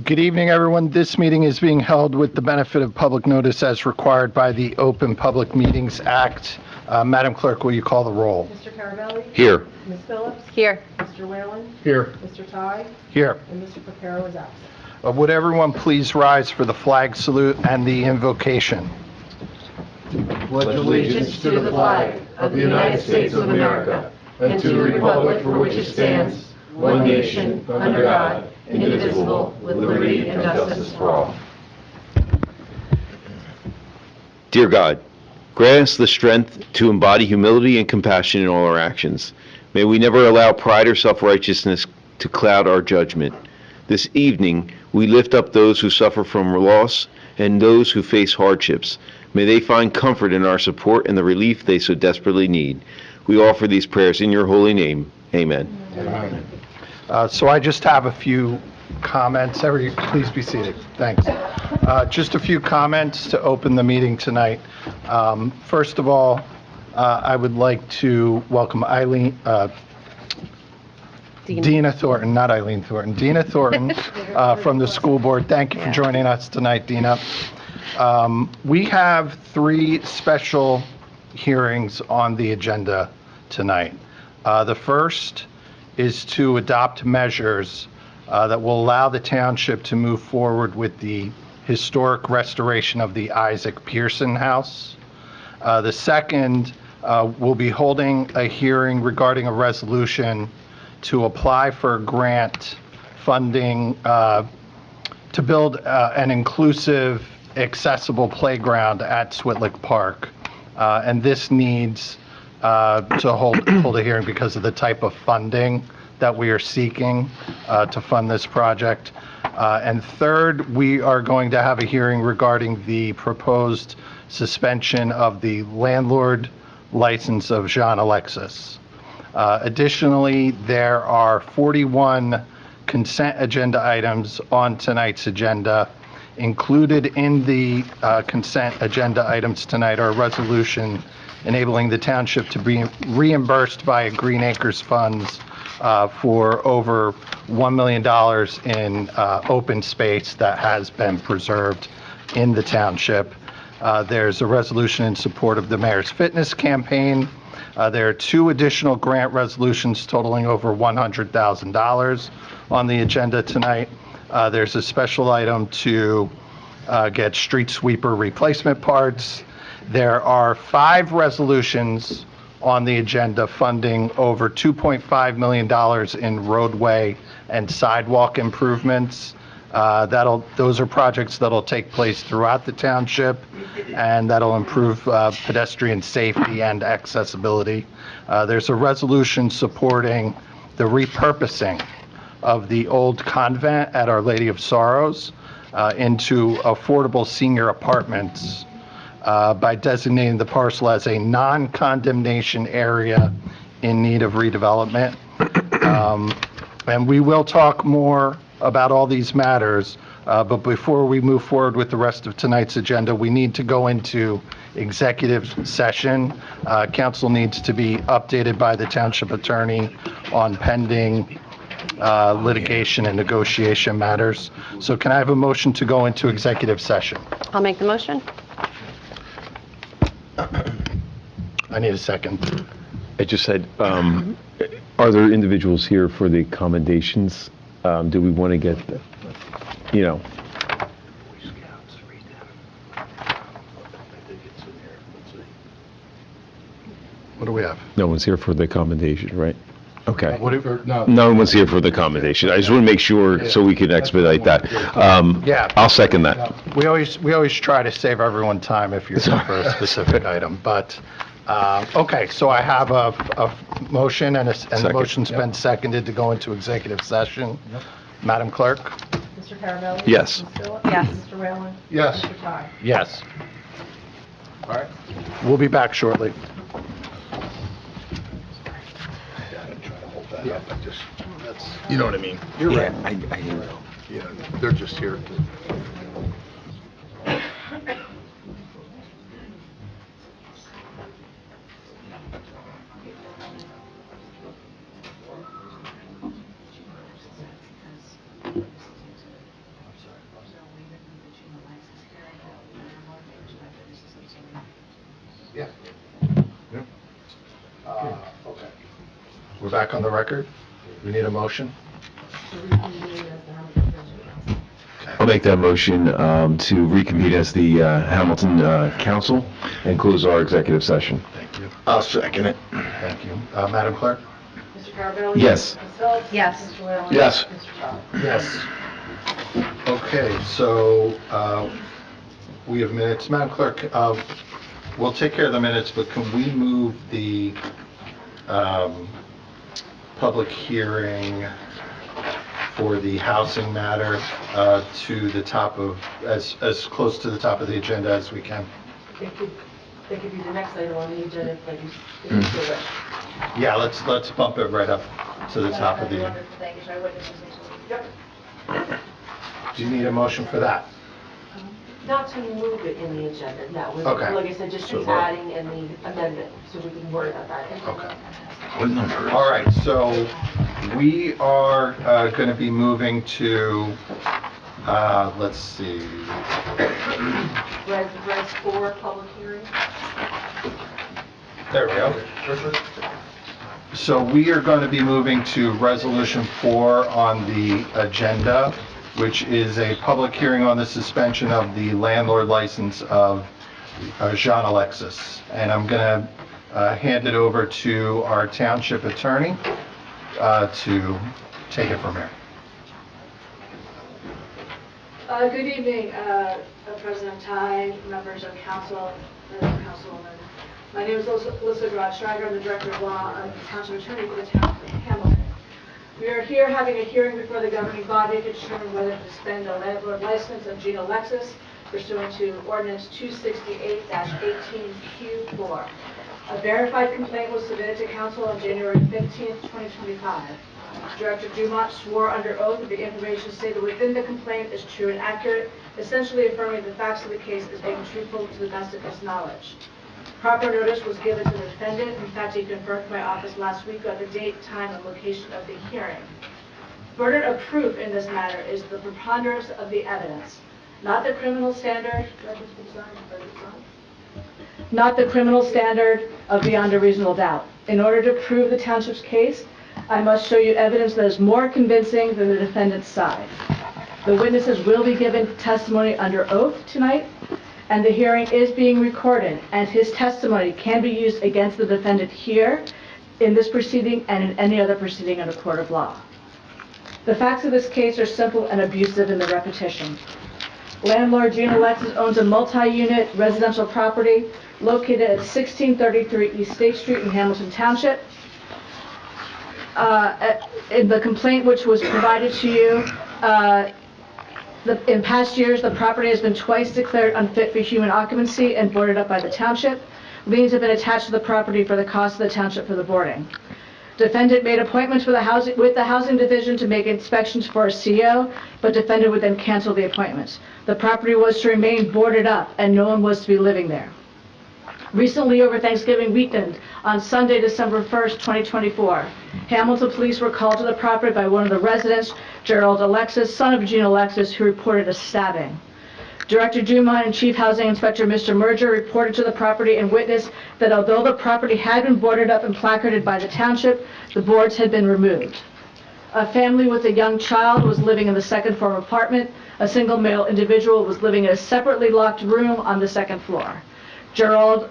Good evening, everyone. This meeting is being held with the benefit of public notice as required by the Open Public Meetings Act. Madam Clerk, will you call the roll? Mr. Carabelli? Here. Ms. Phillips? Here. Mr. Whalen? Here. Mr. Ty? Here. And Mr. Pacaro is absent. Would everyone please rise for the flag salute and the invocation? Pledge allegiance to the flag of the United States of America and to the republic for which it stands, one nation, under God, indivisible, with liberty and justice for all. Dear God, grant us the strength to embody humility and compassion in all our actions. May we never allow pride or self-righteousness to cloud our judgment. This evening, we lift up those who suffer from loss and those who face hardships. May they find comfort in our support and the relief they so desperately need. We offer these prayers in your holy name. Amen. Amen. So I just have a few comments. Please be seated. Thanks. Just a few comments to open the meeting tonight. First of all, I would like to welcome Dina Thornton, not Eileen Thornton, Dina Thornton from the school board. Thank you for joining us tonight, Dina. We have 3 special hearings on the agenda tonight. The first is to adopt measures that will allow the township to move forward with the historic restoration of the Isaac Pearson House. The second will be holding a hearing regarding a resolution to apply for grant funding to build an inclusive, accessible playground at Switlick Park. And this needs to hold a hearing because of the type of funding that we are seeking to fund this project. And third, we are going to have a hearing regarding the proposed suspension of the landlord license of Jean Alexis. Additionally, there are 41 consent agenda items on tonight's agenda. Included in the consent agenda items tonight are a resolution enabling the township to be reimbursed via Green Acres funds for over $1 million in open space that has been preserved in the township. There's a resolution in support of the mayor's fitness campaign. There are 2 additional grant resolutions totaling over $100,000 on the agenda tonight. There's a special item to get street sweeper replacement parts. There are 5 resolutions on the agenda funding over $2.5 million in roadway and sidewalk improvements. Those are projects that'll take place throughout the township, and that'll improve pedestrian safety and accessibility. There's a resolution supporting the repurposing of the old convent at Our Lady of Sorrows into affordable senior apartments by designating the parcel as a non-condemnation area in need of redevelopment. And we will talk more about all these matters, but before we move forward with the rest of tonight's agenda, we need to go into executive session. Council needs to be updated by the township attorney on pending litigation and negotiation matters. So can I have a motion to go into executive session? I'll make the motion. I need a second. I just said, are there individuals here for the commendations? Do we want to get, What do we have? No one's here for the commendation, right? Okay. No. No one's here for the commendation. I just want to make sure so we can expedite that. Yeah. I'll second that. We always try to save everyone time if you're here for a specific item, but, okay, so I have a motion and the motion's been seconded to go into executive session. Madam Clerk? Mr. Carabelli? Yes. Ms. Phillips? Yes. Mr. Whalen? Yes. Mr. Ty? Yes. All right. We'll be back shortly. Yeah, you know what I mean? You're right. I know. Yeah, they're just here to. We're back on the record. We need a motion. To reconvene as the Hamilton Township Council. I'll make that motion to reconvene as the Hamilton Council and close our executive session. Thank you. I'll second it. Thank you. Madam Clerk? Mr. Carabelli? Yes. Ms. Phillips? Yes. Mr. Whalen? Yes. Mr. Chow? Yes. Okay, so we have minutes. Madam Clerk, we'll take care of the minutes, but can we move the public hearing for the housing matter to the top of, as close to the top of the agenda as we can? They could be the next item on the agenda if you do it. Yeah, let's bump it right up to the top of the, Yep. do you need a motion for that? Not to move it in the agenda, no. Okay. Like I said, just the adding and the amendment, so we can worry about that. Okay. What number? All right, so we are going to be moving to, let's see, Res 4, public hearing. there we go. So we are going to be moving to Resolution 4 on the agenda, which is a public hearing on the suspension of the landlord license of Jean Alexis. And I'm going to hand it over to our township attorney to take it from here. Good evening, President Tai, members of council, and councilwoman. My name is Alyssa Grod-Schreiger. I'm the Director of Law and Township Attorney for the town of Hamilton. We are here having a hearing before the governing body to determine whether to suspend the landlord license of Jean Alexis pursuant to Ordinance 268-18Q4. A verified complaint was submitted to council on January 15th, 2025. Director Dumont swore under oath that the information stated within the complaint is true and accurate, essentially affirming the facts of the case as being truthful to the best of his knowledge. Proper notice was given to the defendant. In fact, he confirmed to my office last week on the date, time, and location of the hearing. Burden of proof in this matter is the preponderance of the evidence, not the criminal standard. Not the criminal standard of beyond a reasonable doubt. In order to prove the township's case, I must show you evidence that is more convincing than the defendant's side. The witnesses will be given testimony under oath tonight, and the hearing is being recorded, and his testimony can be used against the defendant here, in this proceeding, and in any other proceeding in a court of law. The facts of this case are simple and abusive in the repetition. Landlord Jean Alexis owns a multi-unit residential property located at 1633 East State Street in Hamilton Township. In the complaint which was provided to you, in past years, the property has been twice declared unfit for human occupancy and boarded up by the township. Liens have been attached to the property for the cost of the township for the boarding. Defendant made appointments with the housing division to make inspections for a CO, but defendant would then cancel the appointments. The property was to remain boarded up, and no one was to be living there. Recently, over Thanksgiving weekend, on Sunday, December 1st, 2024, Hamilton police were called to the property by one of the residents, Gerald Alexis, son of Jean Alexis, who reported a stabbing. Director Dumont and Chief Housing Inspector Mr. Merger reported to the property and witnessed that although the property had been boarded up and placarded by the township, the boards had been removed. A family with a young child was living in the second floor apartment. A single male individual was living in a separately locked room on the second floor. Gerald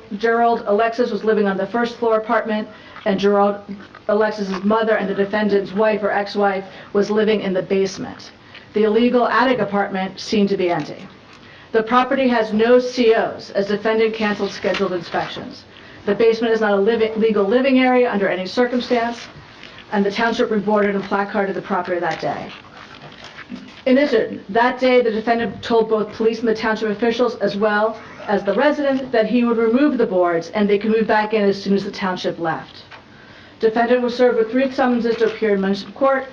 Alexis was living on the first floor apartment, and Gerald Alexis's mother and the defendant's wife or ex-wife was living in the basement. The illegal attic apartment seemed to be empty. The property has no COs, as defendant canceled scheduled inspections. The basement is not a legal living area under any circumstance, and the township reboarded and placarded the property that day. In addition, that day the defendant told both police and the township officials, as well as the resident, that he would remove the boards and they could move back in as soon as the township left. Defendant was served with 3 summonses to appear in municipal court,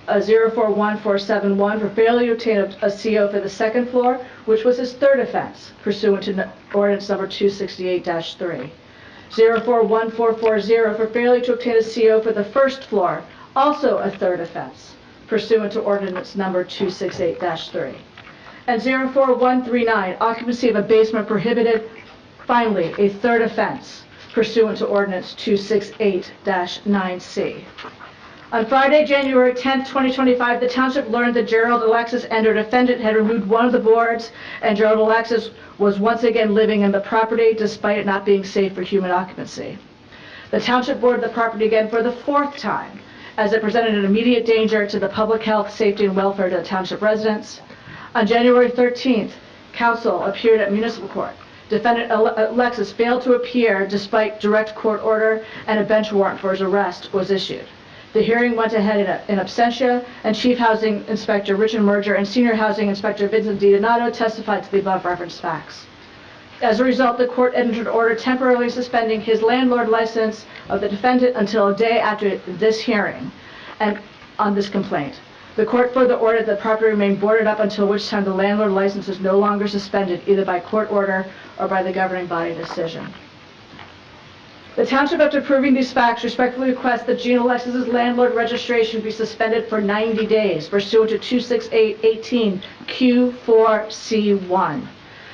a 041471 for failure to obtain a CO for the second floor, which was his third offense, pursuant to ordinance number 268-3. 041440 for failure to obtain a CO for the first floor, also a third offense, pursuant to ordinance number 268-3. And 04139, occupancy of a basement prohibited, finally, a third offense, pursuant to Ordinance 268-9C. On Friday, January 10th, 2025, the township learned that Gerald Alexis and her defendant had removed one of the boards, and Gerald Alexis was once again living in the property despite it not being safe for human occupancy. The township boarded the property again for the fourth time, as it presented an immediate danger to the public health, safety, and welfare to the township residents. On January 13th, counsel appeared at municipal court. Defendant Alexis failed to appear despite direct court order, and a bench warrant for his arrest was issued. The hearing went ahead in absentia, and Chief Housing Inspector Richard Merger and Senior Housing Inspector Vincent DiDonato testified to the above referenced facts. As a result, the court entered an order temporarily suspending his landlord license of the defendant until a day after this hearing and on this complaint. The court further ordered that the property remain boarded up until which time the landlord license is no longer suspended, either by court order or by the governing body decision. The township, after proving these facts, respectfully requests that Gene Alexis's landlord registration be suspended for 90 days pursuant to 268-18 Q4C1.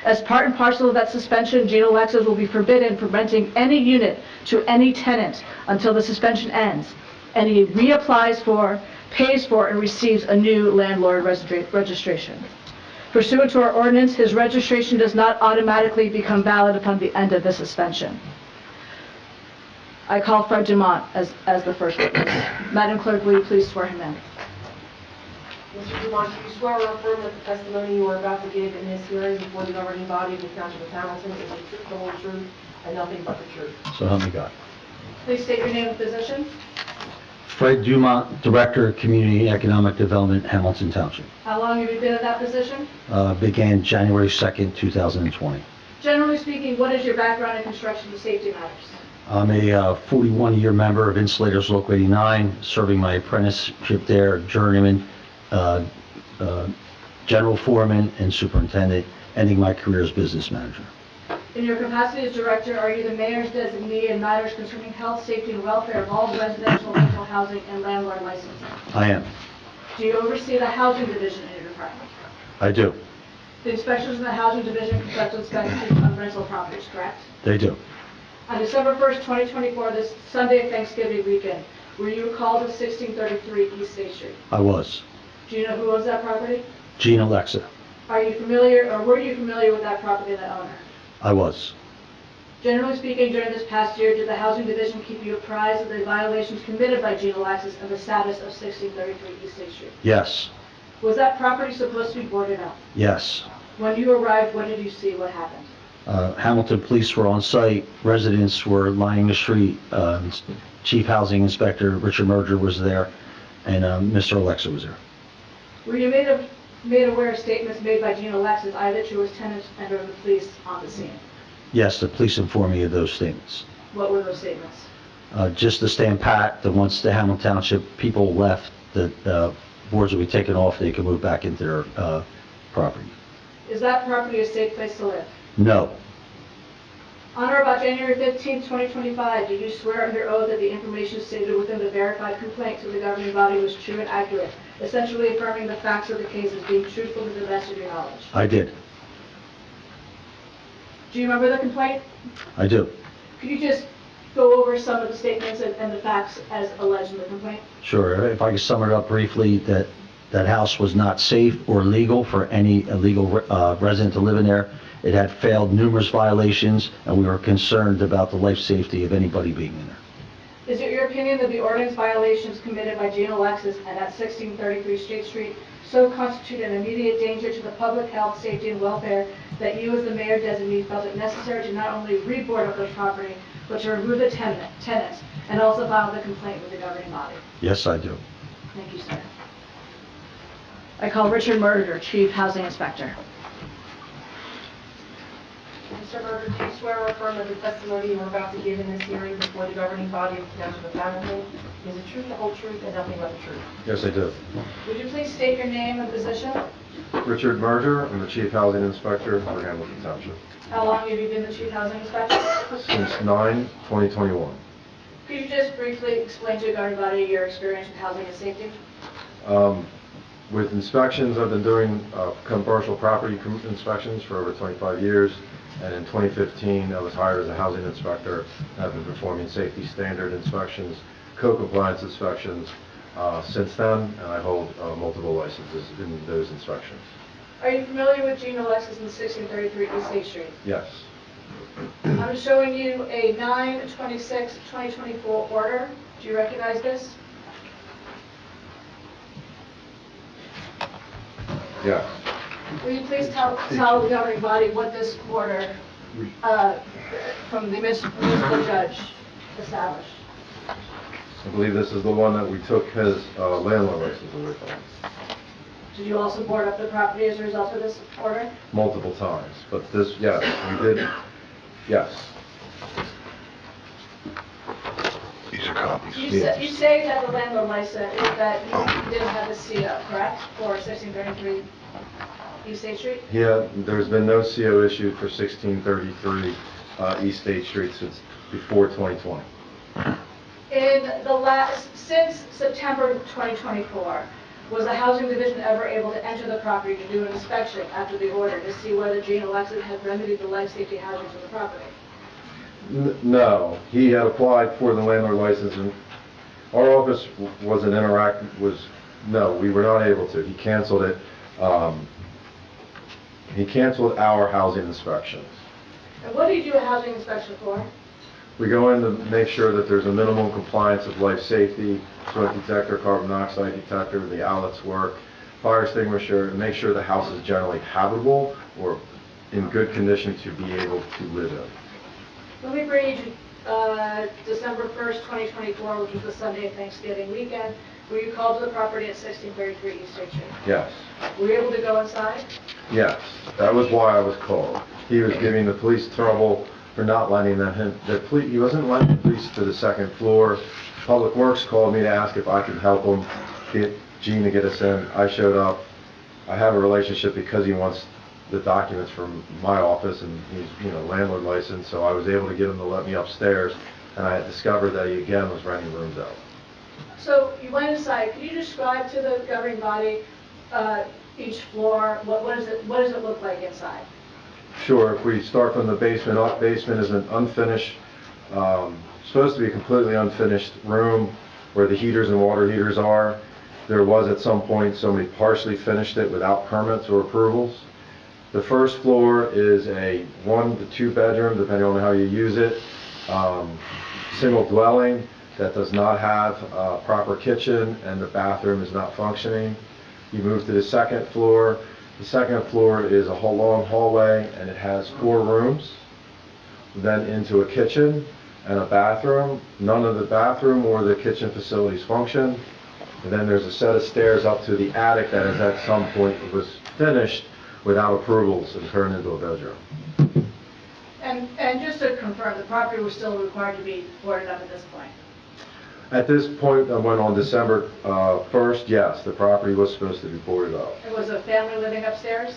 As part and parcel of that suspension, Gene Alexis will be forbidden from renting any unit to any tenant until the suspension ends, and he reapplies for, pays for, and receives a new landlord registration. Pursuant to our ordinance, his registration does not automatically become valid upon the end of the suspension. I call Fred Dumont as the first witness. Madam Clerk, will you please swear him in? Mr. Dumont, do you swear or affirm that the testimony you are about to give in this hearing before the governing body of the Township of Hamilton is the truth, the whole truth, and nothing but the truth? So help me God. Please state your name and position. Fred Dumont, Director of Community Economic Development, Hamilton Township. How long have you been in that position? Began January 2nd, 2020. Generally speaking, what is your background in construction and safety matters? I'm a 41-year member of Insulators Local 89, serving my apprenticeship there, journeyman, general foreman, and superintendent, ending my career as business manager. In your capacity as director, are you the mayor's designee in matters concerning health, safety, and welfare of all residential, rental housing, and landlord licensing? I am. Do you oversee the housing division in your department? I do. The inspectors in the housing division conduct inspections on rental properties, correct? They do. On December 1st, 2024, this Sunday Thanksgiving weekend, were you called to 1633 East State Street? I was. Do you know who owns that property? Gene Alexa. Are you familiar, or were you familiar with that property and the owner? I was. Generally speaking, during this past year, did the Housing Division keep you apprised of the violations committed by Gene Alexis and the status of 1633 East State Street? Yes. Was that property supposed to be boarded up? Yes. When you arrived, what did you see? What happened? Hamilton police were on site. Residents were lining the street. Chief Housing Inspector Richard Merger was there, and Mr. Alexa was there. Were you made aware of statements made by Gene Alexis, either to his tenants and or the police on the scene? Yes, the police informed me of those statements. What were those statements? Just to stand pat, that once the Hamilton Township people left, the boards would be taken off, they could move back into their property. Is that property a safe place to live? No. On or about January 15, 2025, do you swear under oath that the information stated within the verified complaint to the governing body was true and accurate, essentially affirming the facts of the case as being truthful to the best of your knowledge? I did. Do you remember the complaint? I do. Could you just go over some of the statements and the facts as alleged in the complaint? Sure. If I could sum it up briefly, that house was not safe or legal for any illegal resident to live in there. It had failed numerous violations, and we were concerned about the life safety of anybody being in there. Is it your opinion that the ordinance violations committed by Gene Alexis and at 1633 State Street so constitute an immediate danger to the public health, safety, and welfare that you as the mayor designee felt it necessary to not only reboard up the property, but to remove the tenants and also file the complaint with the governing body? Yes, I do. Thank you, sir. I call Richard Merger, Chief Housing Inspector. Mr. Berger, do you swear or affirm that the testimony you are about to give in this hearing before the governing body of the Township of Hamilton is the truth, the whole truth, and nothing but the truth? Yes, I do. Would you please state your name and position? Richard Merger, I'm the Chief Housing Inspector for Hamilton Township. How long have you been the Chief Housing Inspector? Since 9/2021. Could you just briefly explain to the governing body your experience with housing and safety? With inspections, I've been doing commercial property inspections for over 25 years. And in 2015, I was hired as a housing inspector. I've been performing safety standard inspections, co-compliance inspections since then, and I hold multiple licenses in those inspections. Are you familiar with Gene Alexis in 1633 East State Street? Yes. I'm showing you a 9/26/2024 order. Do you recognize this? Yes. Will you please tell the governing body what this order from the municipal judge established? I believe this is the one that we took his landlord license away from Did you also board up the property as a result of this order? multiple times. But this, yes, we did, yes. These are copies. You say that the landlord license, that you didn't have a CO, correct, for 1633 East State Street? Yeah, there's been no CO issued for 1633 East State Street since before 2020. Since September 2024, was the Housing Division ever able to enter the property to do an inspection after the order to see whether Gene Alexis had remedied the life safety hazards of the property? No, he had applied for the landlord license, and our office wasn't no, we were not able to. He canceled it. He canceled our housing inspections. And what do you do a housing inspection for? We go in to make sure that there's a minimum compliance of life safety, smoke detector, carbon monoxide detector, the outlets work, fire extinguisher, and make sure the house is generally habitable or in good condition to be able to live in. Let me bring you to December 1st, 2024, which was the Sunday of Thanksgiving weekend. Were you called to the property at 1633 East State Street? Yes. Were you able to go inside? Yes. That was why I was called. He was giving the police trouble for not letting them he wasn't letting the police to the second floor. Public Works called me to ask if I could help him get Gene to get us in. I showed up. I have a relationship because he wants the documents from my office, and he's, landlord license, so I was able to get him to let me upstairs, and I had discovered that he again was renting rooms out. So you went inside. Can you describe to the governing body each floor? What does it look like inside? Sure. If we start from the basement up, basement is an unfinished, supposed to be a completely unfinished room where the heaters and water heaters are. There was at some point somebody partially finished it without permits or approvals. The first floor is a 1 to 2 bedroom, depending on how you use it, single dwelling that does not have a proper kitchen and the bathroom is not functioning. You move to the second floor. The second floor is a whole long hallway, and it has 4 rooms, then into a kitchen and a bathroom. None of the bathroom or the kitchen facilities function. And then there's a set of stairs up to the attic that is at some point was finished without approvals and turned into a bedroom. And just to confirm, the property was still required to be boarded up at this point? At this point, I went on December 1st, yes, the property was supposed to be boarded up. There was a family living upstairs?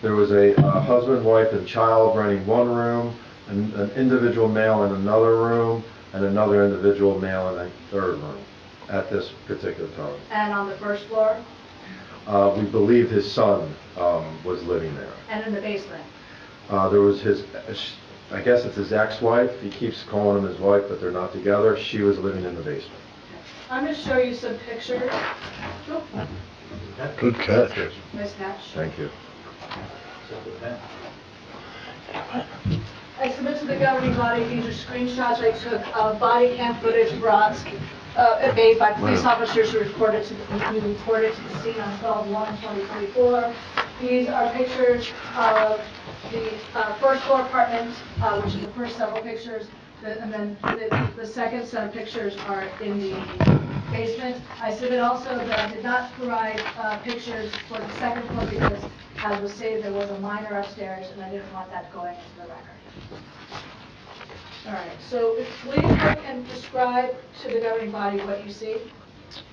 There was a husband, wife, and child renting 1 room, an individual male in another room, and another individual male in a 3rd room at this particular time. And on the first floor? We believe his son was living there. And in the basement? There was I guess it's his ex-wife. He keeps calling him his wife, but they're not together. She was living in the basement. I'm going to show you some pictures. Oh, Good catch. nice catch. Thank you. I submit to the governing body, these are screenshots I took of body cam footage brought, made by police officers who reported to the scene on 12/1/2024. These are pictures of the first floor apartment, which is the first several pictures, and then the second set of pictures are in the basement. I submit also that I did not provide pictures for the second floor because, as was stated, there was a minor upstairs, and I didn't want that going into the record. All right, so please look and describe to the governing body what you see.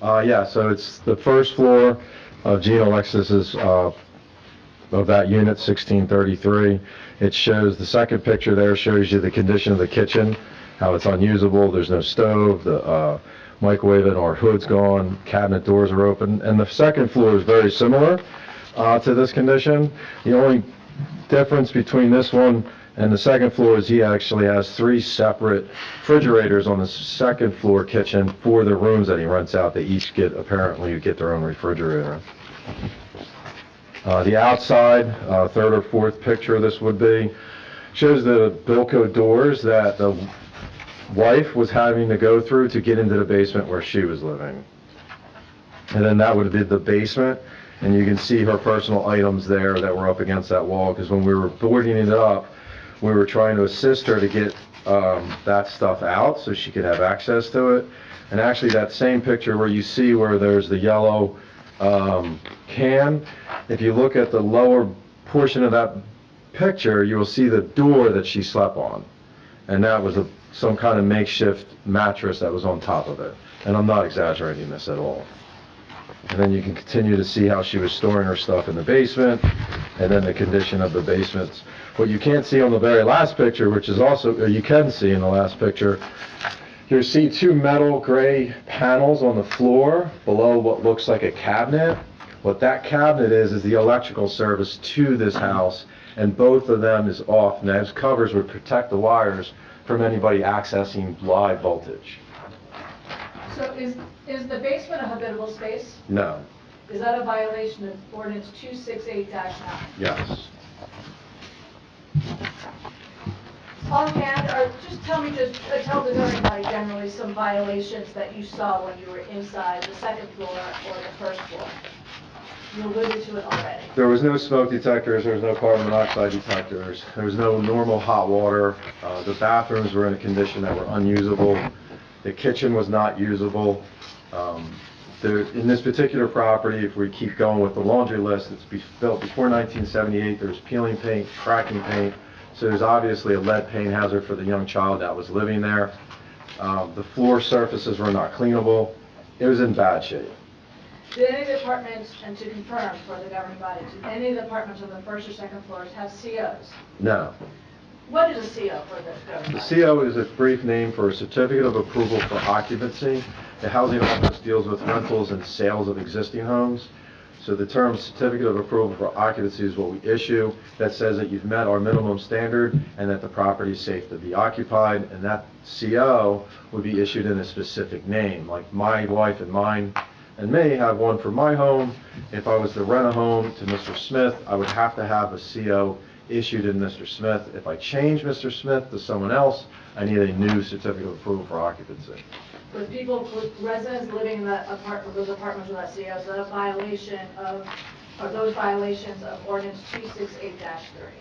Yeah, so it's the first floor of Gene Alexis's of that unit, 1633. It shows, the second picture there shows you the condition of the kitchen, how it's unusable, there's no stove, the microwave and our hood's gone, cabinet doors are open, and the second floor is very similar to this condition. The only difference between this one And the second floor is he actually has 3 separate refrigerators on the second floor kitchen for the rooms that he rents out. They each apparently get their own refrigerator. The outside, third or fourth picture this would be, shows the Bilco doors that the wife was having to go through to get into the basement where she was living. And then that would be the basement, and you can see her personal items there that were up against that wall, because when we were boarding it up, we were trying to assist her to get that stuff out so she could have access to it. And actually that same picture where you see where there's the yellow can, if you look at the lower portion of that picture, you will see the door that she slept on. And that was some kind of makeshift mattress that was on top of it. And I'm not exaggerating this at all. And then you can continue to see how she was storing her stuff in the basement, and then the condition of the basements. What you can't see on the very last picture, which is also, or you can see in the last picture, you see 2 metal gray panels on the floor below what looks like a cabinet. What that cabinet is the electrical service to this house, and both of them is off, and those covers would protect the wires from anybody accessing live voltage. So is the basement a habitable space? No. Is that a violation of ordinance 268-9? Yes. Offhand, or just tell the governing body generally some violations that you saw when you were inside the second floor or the first floor. You alluded to it already. There was no smoke detectors, there was no carbon monoxide detectors, there was no normal hot water. The bathrooms were in a condition that were unusable. The kitchen was not usable. In this particular property, if we keep going with the laundry list, it's built before 1978. There's peeling paint, cracking paint, so there's obviously a lead paint hazard for the young child that was living there. The floor surfaces were not cleanable. It was in bad shape. Did any of the apartments, and to confirm for the governing body, did any of the apartments on the first or second floors have COs? No. What is a CO for the governing The body? CO is a brief name for a certificate of approval for occupancy. The housing office deals with rentals and sales of existing homes. So the term certificate of approval for occupancy is what we issue that says that you've met our minimum standard and that the property is safe to be occupied, and that CO would be issued in a specific name. Like my wife and mine and me have one for my home. If I was to rent a home to Mr. Smith, I would have to have a CO issued in Mr. Smith. If I change Mr. Smith to someone else, I need a new certificate of approval for occupancy. With residents living in those apartments with that CO, is that a violation of, are those violations of ordinance 268-3?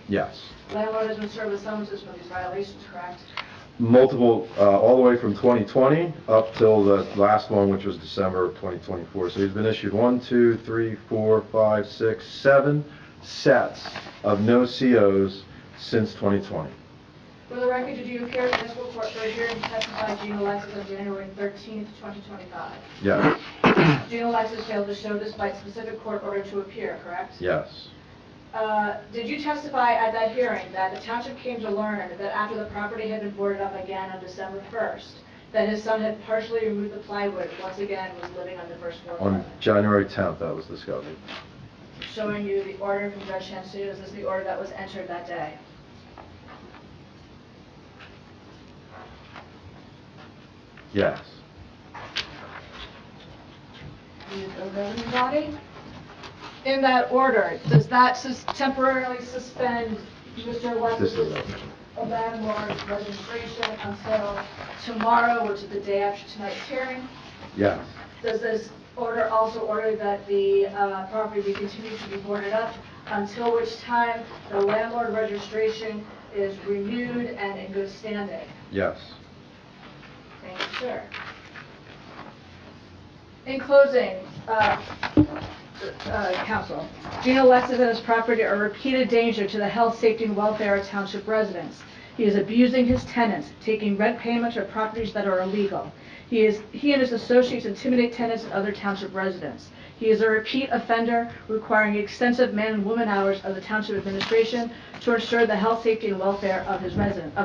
Yes. Landlord has been served with summonses for these violations, correct? Multiple, all the way from 2020 up till the last one, which was December of 2024. So he's been issued 1, 2, 3, 4, 5, 6, 7 sets of no COs since 2020. For the record, did you appear at municipal court for a hearing to testify Gene Alexis on January 13th, 2025? Yes. Gene Alexis failed to show despite specific court order to appear, correct? Yes. Did you testify at that hearing that the township came to learn that after the property had been boarded up again on December 1st, that his son had partially removed the plywood, once again was living on the first floor? On January 10th, that was discovered. Showing you the order from Judge Hensu, is this the order that was entered that day? Yes. The governing body? In that order, does that temporarily suspend Mr. This is Alexis' landlord's registration until tomorrow, which is the day after tonight's hearing? Yes. Does this order also order that the property be continued to be boarded up, until which time the landlord registration is renewed and in good standing? Yes. Thank you, sir. In closing, Council, Gene Alexis and his property are a repeated danger to the health, safety, and welfare of township residents. He is abusing his tenants, taking rent payments or properties that are illegal. He and his associates intimidate tenants and other township residents. He is a repeat offender, requiring extensive man and woman hours of the township administration to ensure the health, safety, and welfare of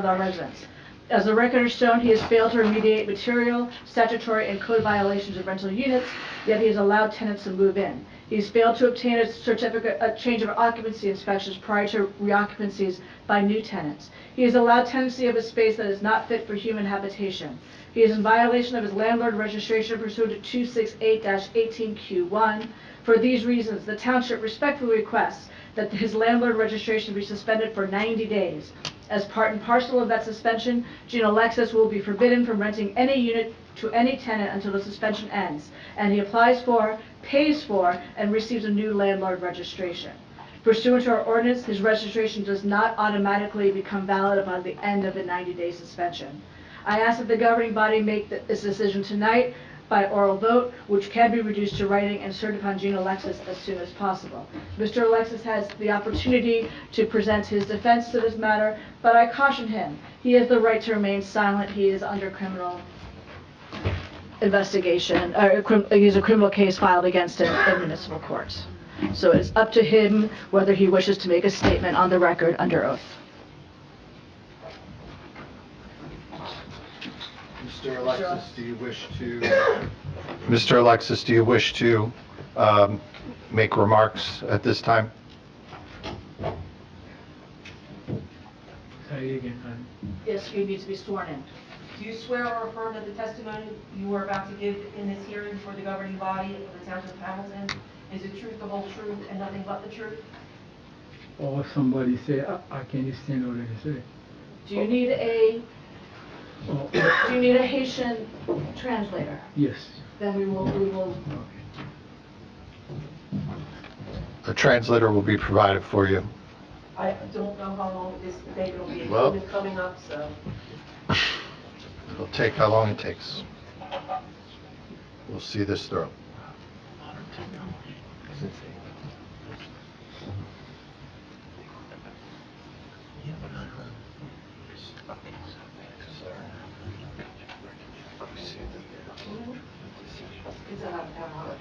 our residents. As the record has shown, he has failed to remediate material, statutory, and code violations of rental units, yet he has allowed tenants to move in. He has failed to obtain a change of occupancy inspections prior to reoccupancies by new tenants. He has allowed tenancy of a space that is not fit for human habitation. He is in violation of his landlord registration pursuant to 268-18Q1. For these reasons, the township respectfully requests that his landlord registration be suspended for 90 days. As part and parcel of that suspension, Gina Alexis will be forbidden from renting any unit to any tenant until the suspension ends, and he applies for, pays for, and receives a new landlord registration. Pursuant to our ordinance, his registration does not automatically become valid upon the end of the 90-day suspension. I ask that the governing body make this decision tonight by oral vote, which can be reduced to writing and served upon Gene Alexis as soon as possible. Mr. Alexis has the opportunity to present his defense to this matter, but I caution him. He has the right to remain silent. He is under criminal investigation. He has a criminal case filed against him in municipal court. So it's up to him whether he wishes to make a statement on the record under oath. Mr. Alexis, do you wish to? Mr. Alexis, do you wish to make remarks at this time? Say again, Yes, you need to be sworn in. Do you swear or affirm that the testimony you are about to give in this hearing before the governing body of the Township of Hamilton is the truth, the whole truth, and nothing but the truth? or somebody say, I can't stand already say. Do you need a Oh, Do you need a Haitian translator? yes. Then we will. Okay. A translator will be provided for you. I don't know how long this debate will be. Well- It's coming up, so. It'll take how long it takes. We'll see this through. It's a half hour.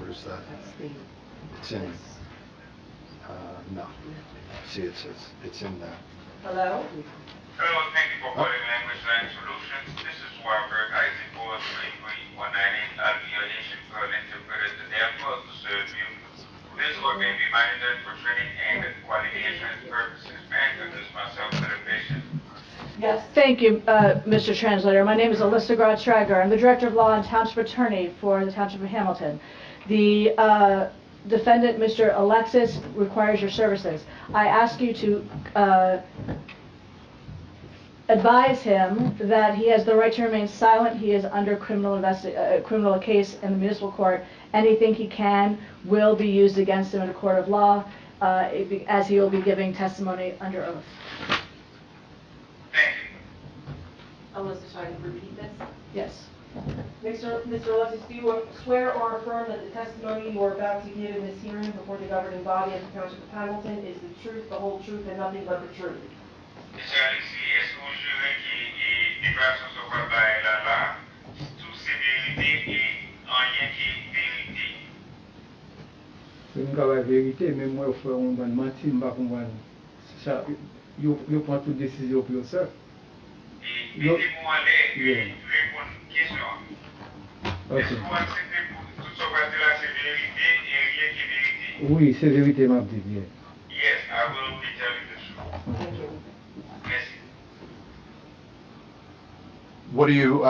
Where's that? It's in, no. See, it says, it's in there. Hello? Hello, thank you for calling Language Line Solutions. This is Warburg Isaac for 33198. I'll be your Haitian call interpreter today. I'm called to serve you. This call may be monitored for training and quality assurance purposes. May I introduce myself to the patient? Yes. Thank you, Mr. Translator. My name is Alyssa Grod-Trager. I'm the Director of Law and Township Attorney for the Township of Hamilton. The defendant, Mr. Alexis, requires your services. I ask you to advise him that he has the right to remain silent. He is under criminal case in the municipal court. Anything he can will be used against him in a court of law, as he will be giving testimony under oath. Thank you. Alyssa, so I can repeat this? Yes. Mr. Alexis, do you swear or affirm that the testimony you are about to give in this hearing before the governing body of the Township of Hamilton is the truth, the whole truth, and nothing but the truth? Monsieur Alexis, est-ce que vous jurez que les déclarations sont faites par la loi, toute sévérité et en rien qui est vérité? C'est une la vérité, mais moi, je fais un bon menti, je ne sais pas. Je prends toute décision pour ça. Et mettez-moi les répondre une question. Ok. Est-ce que vous acceptez pour tout ce que vous là, c'est vérité et rien qui est vérité? Oui, c'est vérité, ma petite. Yes, I will be telling the truth. Thank you. Merci. What do you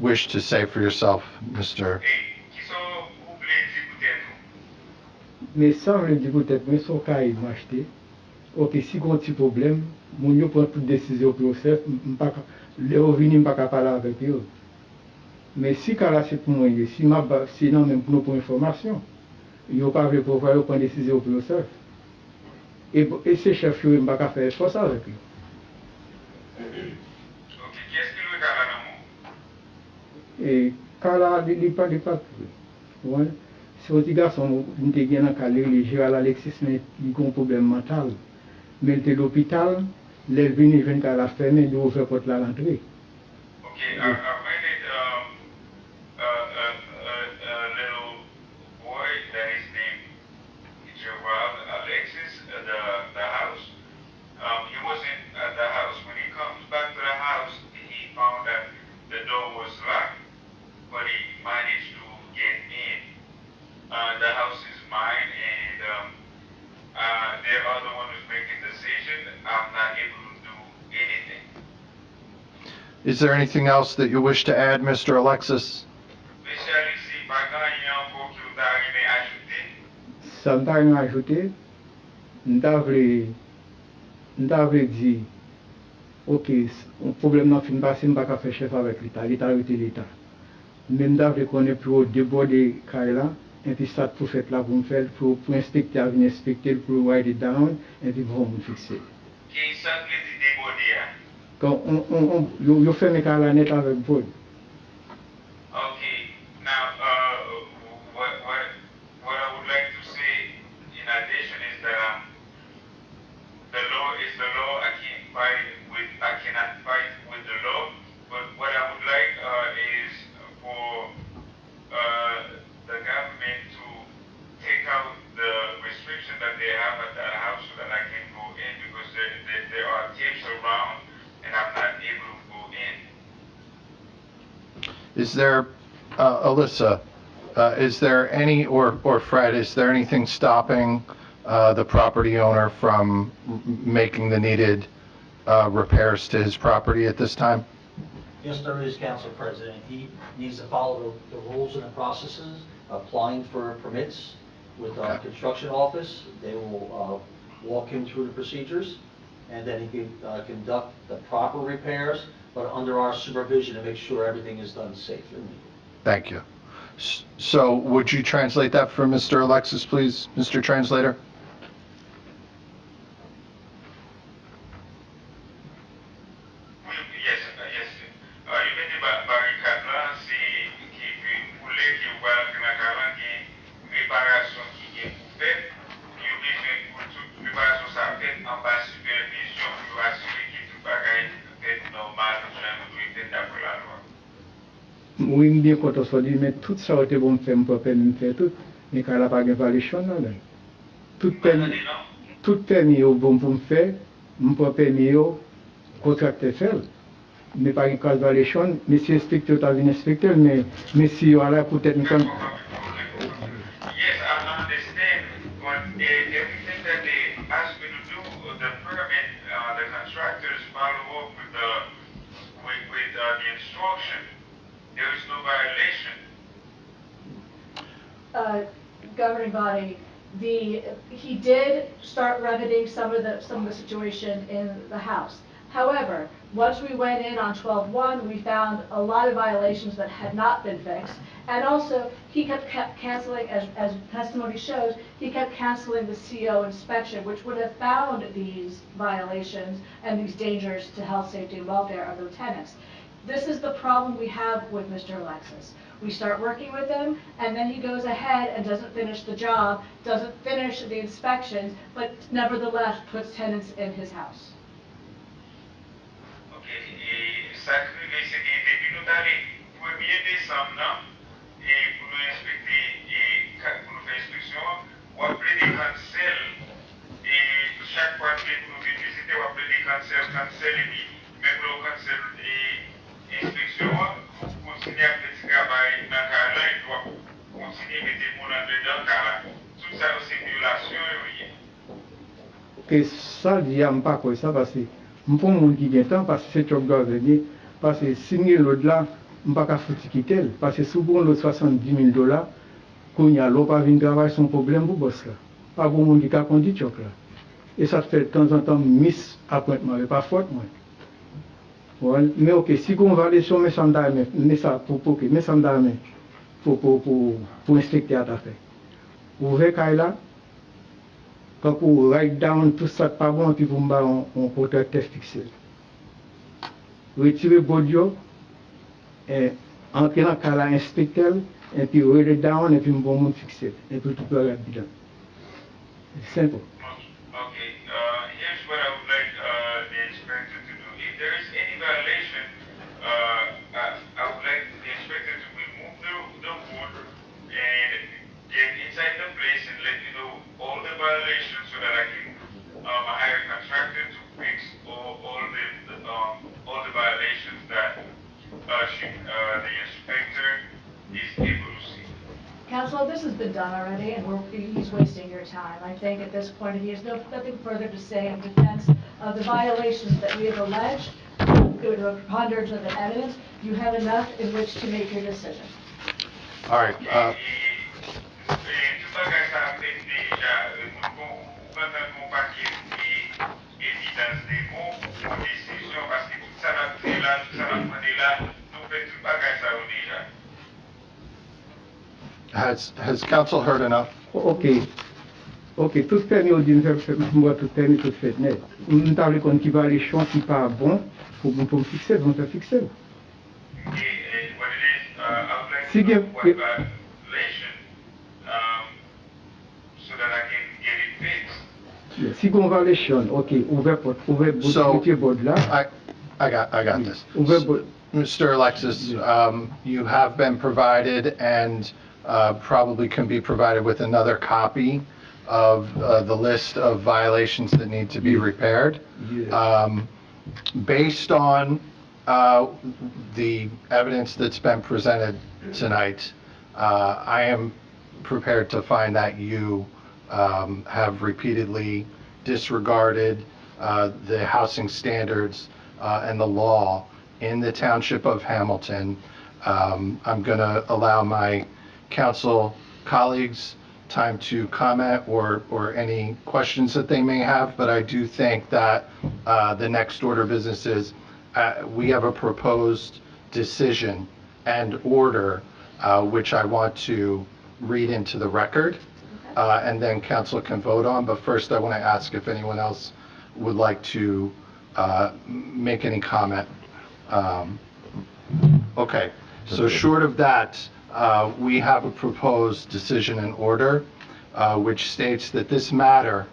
wish to say for yourself, Mr.? Et qui sont vous voulez dire peut-être? Mais ça, je dis peut-être, mais son cas, il m'a acheté. Ok, si on a un petit problème, mon yo prend toute décision pour faire, les revenus ne pas parler avec eux. Mais si là c'est pour moi, si non même pour nous pour information, ils n'ont pas pour pouvoir prendre décision pour faire. Et ces chefs, ils ne peuvent pas faire ça avec eux. Ok, qui est-ce qui le regarde à l'amour? Et quand là, il n'est pas tout. Ouais. Si on dit garçon, il était dans le cas de Gérald Alexis, mais il a un problème mental. Mais il était à l'hôpital, les venus viennent à la ferme, ils ont ouvert la porte à l'entrée. Ok, après little boy that is named Gerald Alexis, the house, Is there anything else that you wish to add, Mr. Alexis? Monsieur Alexis, pas grand yon encore qui vous arrive à ajouter? Ça me t'a ajouté, m'ta vle di, ok, un problème nan fin passé, m'pa ka faire chef avec l'État, l'État arrêté l'État. Mais m'ta vle connaître pour déborder Kaila, et puis ça pour faire là pour me faire, pour inspecter, venir inspecter, pour write it down, et puis pour me fixer. Qui ça qui dit déborder? Quand yo fait mes Kaila net avec vous. Okay, now, what I would like to say in addition is that the law is the law. I cannot fight with the law. But what I would like is for the government to take out the restriction that they have at that house so that I can go in because there are tapes around and I'm not able to go in. Is there, Alyssa, is there any, or Fred, is there anything stopping the property owner from making the needed repairs to his property at this time? Yes, there is, Council President. He needs to follow the rules and the processes, applying for permits with our construction office. They will walk him through the procedures, and then he can conduct the proper repairs, but under our supervision to make sure everything is done safely. Thank you. So would you translate that for Mr. Alexis, please, Mr. Translator? Yes, yes. You mean barricade là, c'est qui voulait que voilà que la calan qui réparation qui est pour faire, you besoin pour toute réparation ça fait en bas supervision pour assurer que tout bagage est normal, je vais d'après la loi. Oui, bien content soit dit, mais tout ça a été bon faire, me permis faire tout, mais quand elle a pas de validation là, tout permis au bon pour me faire, me permis au contracteur faire, mais pas une case validation, mais si inspecteur t'a venu inspecter, mais si on a peut-être une Yes, I understand, but everything that they ask me to do, the permit, the contractors follow up with the instruction. There is no violation. Governing body, he did start remedying some of the situation in the house. However, once we went in on 12/1, we found a lot of violations that had not been fixed. And also, he kept canceling, as testimony shows, he kept canceling the CO inspection, which would have found these violations and these dangers to health, safety, and welfare of the tenants. This is the problem we have with Mr. Alexis. We start working with him, and then he goes ahead and doesn't finish the job, doesn't finish the inspections, but nevertheless puts tenants in his house. Ça crée, c'est depuis nous d'aller 1er décembre, et pour nous inspecter, pour nous faire inspection, on appelle des cancels, et chaque fois que nous venons visiter, on appelle des cancels, et puis même le cancel et inspection, vous continuez à faire ce travail dans le cas là, et doit continuer à mettre les gens dans le cas là. Tout ça, c'est une violation, et ça, je n'aime pas quoi ça, parce que je ne peux pas monde qui vient temps, parce que c'est trop grave, parce que si je l'autre là, je ne peux pas foutre quitter, parce que souvent l'autre $70 000, quand il y a l'eau pas venir travailler, son problème pour boss là. Pas bon monde qui a conduit choc là. Et ça fait de temps en temps miss appointement, mais pas faute moi. Ouais, mais ok, si on va aller sur mes sandales, mais ça pour mes sandales pour inspecter à ta fait. Vous voyez là, quand vous write down tout ça pas bon, puis vous me battez on protecteur fixé. Retirez bodio et entrer dans la inspecteur et puis write it down et puis me fixer et puis tout peut être dedans. C'est simple. Okay, here's what I would like the inspector to do. If there is any violation, I would like the inspector to remove the wood and get inside the place and let me know all the violations so that I can hire a contractor to fix all the violations that the inspector is able to see. Council, this has been done already, and he's wasting your time. I think at this point, he has nothing further to say in defense of the violations that we have alleged. with a preponderance of the evidence, you have enough in which to make your decision. All right, Sebagai saat ini untuk menemukan evidence demo, decision pasti sangat menilai untuk sebagai Saudi. has council heard enough? Ok, tout permis ordinaire, moi tout permis tout fait net. Nous parlons qu'on qui va les champs qui pas bon, pour me fixer, on va fixer. What it is, I would like Si to know bien- what violation, so that I can get it fixed. Si on va les champs, ok, ouvert So- board là. I got this. Ouvert board. Mr. Alexis, you have been provided and probably can be provided with another copy of the list of violations that need to be repaired. Based on the evidence that's been presented tonight, I am prepared to find that you have repeatedly disregarded the housing standards and the law in the Township of Hamilton. I'm going to allow my council colleagues time to comment or any questions that they may have, but I do think that the next order of business is we have a proposed decision and order, which I want to read into the record, and then council can vote on. But first, I want to ask if anyone else would like to make any comment. Okay, so short of that, we have a proposed decision and order, which states that this matter,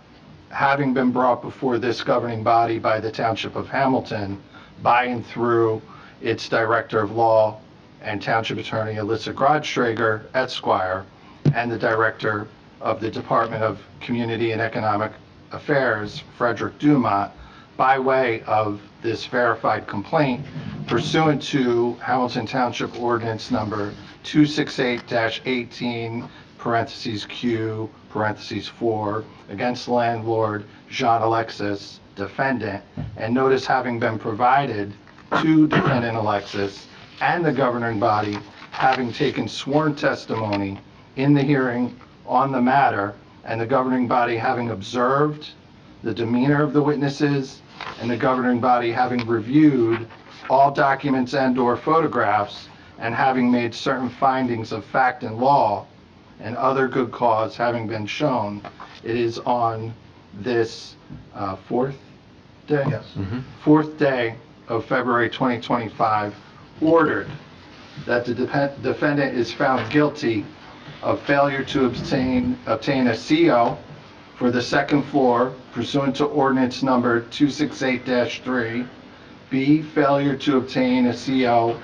having been brought before this governing body by the Township of Hamilton, by and through its Director of Law and Township Attorney Alyssa Grodstrager, Esquire, and the Director of the Department of Community and Economic Affairs, Frederick Dumont, by way of this verified complaint pursuant to Hamilton Township Ordinance Number 268-18, parentheses Q, parentheses 4, against landlord Jean Alexis, defendant, and notice having been provided to defendant Alexis and the governing body having taken sworn testimony in the hearing on the matter, and the governing body having observed the demeanor of the witnesses, and the governing body having reviewed all documents and/or photographs, and having made certain findings of fact and law, and other good cause having been shown, it is on this fourth day? Yes. Fourth day of February 2025, ordered that the defendant is found guilty of failure to obtain a CO for the second floor pursuant to ordinance number 268-3, B, failure to obtain a CO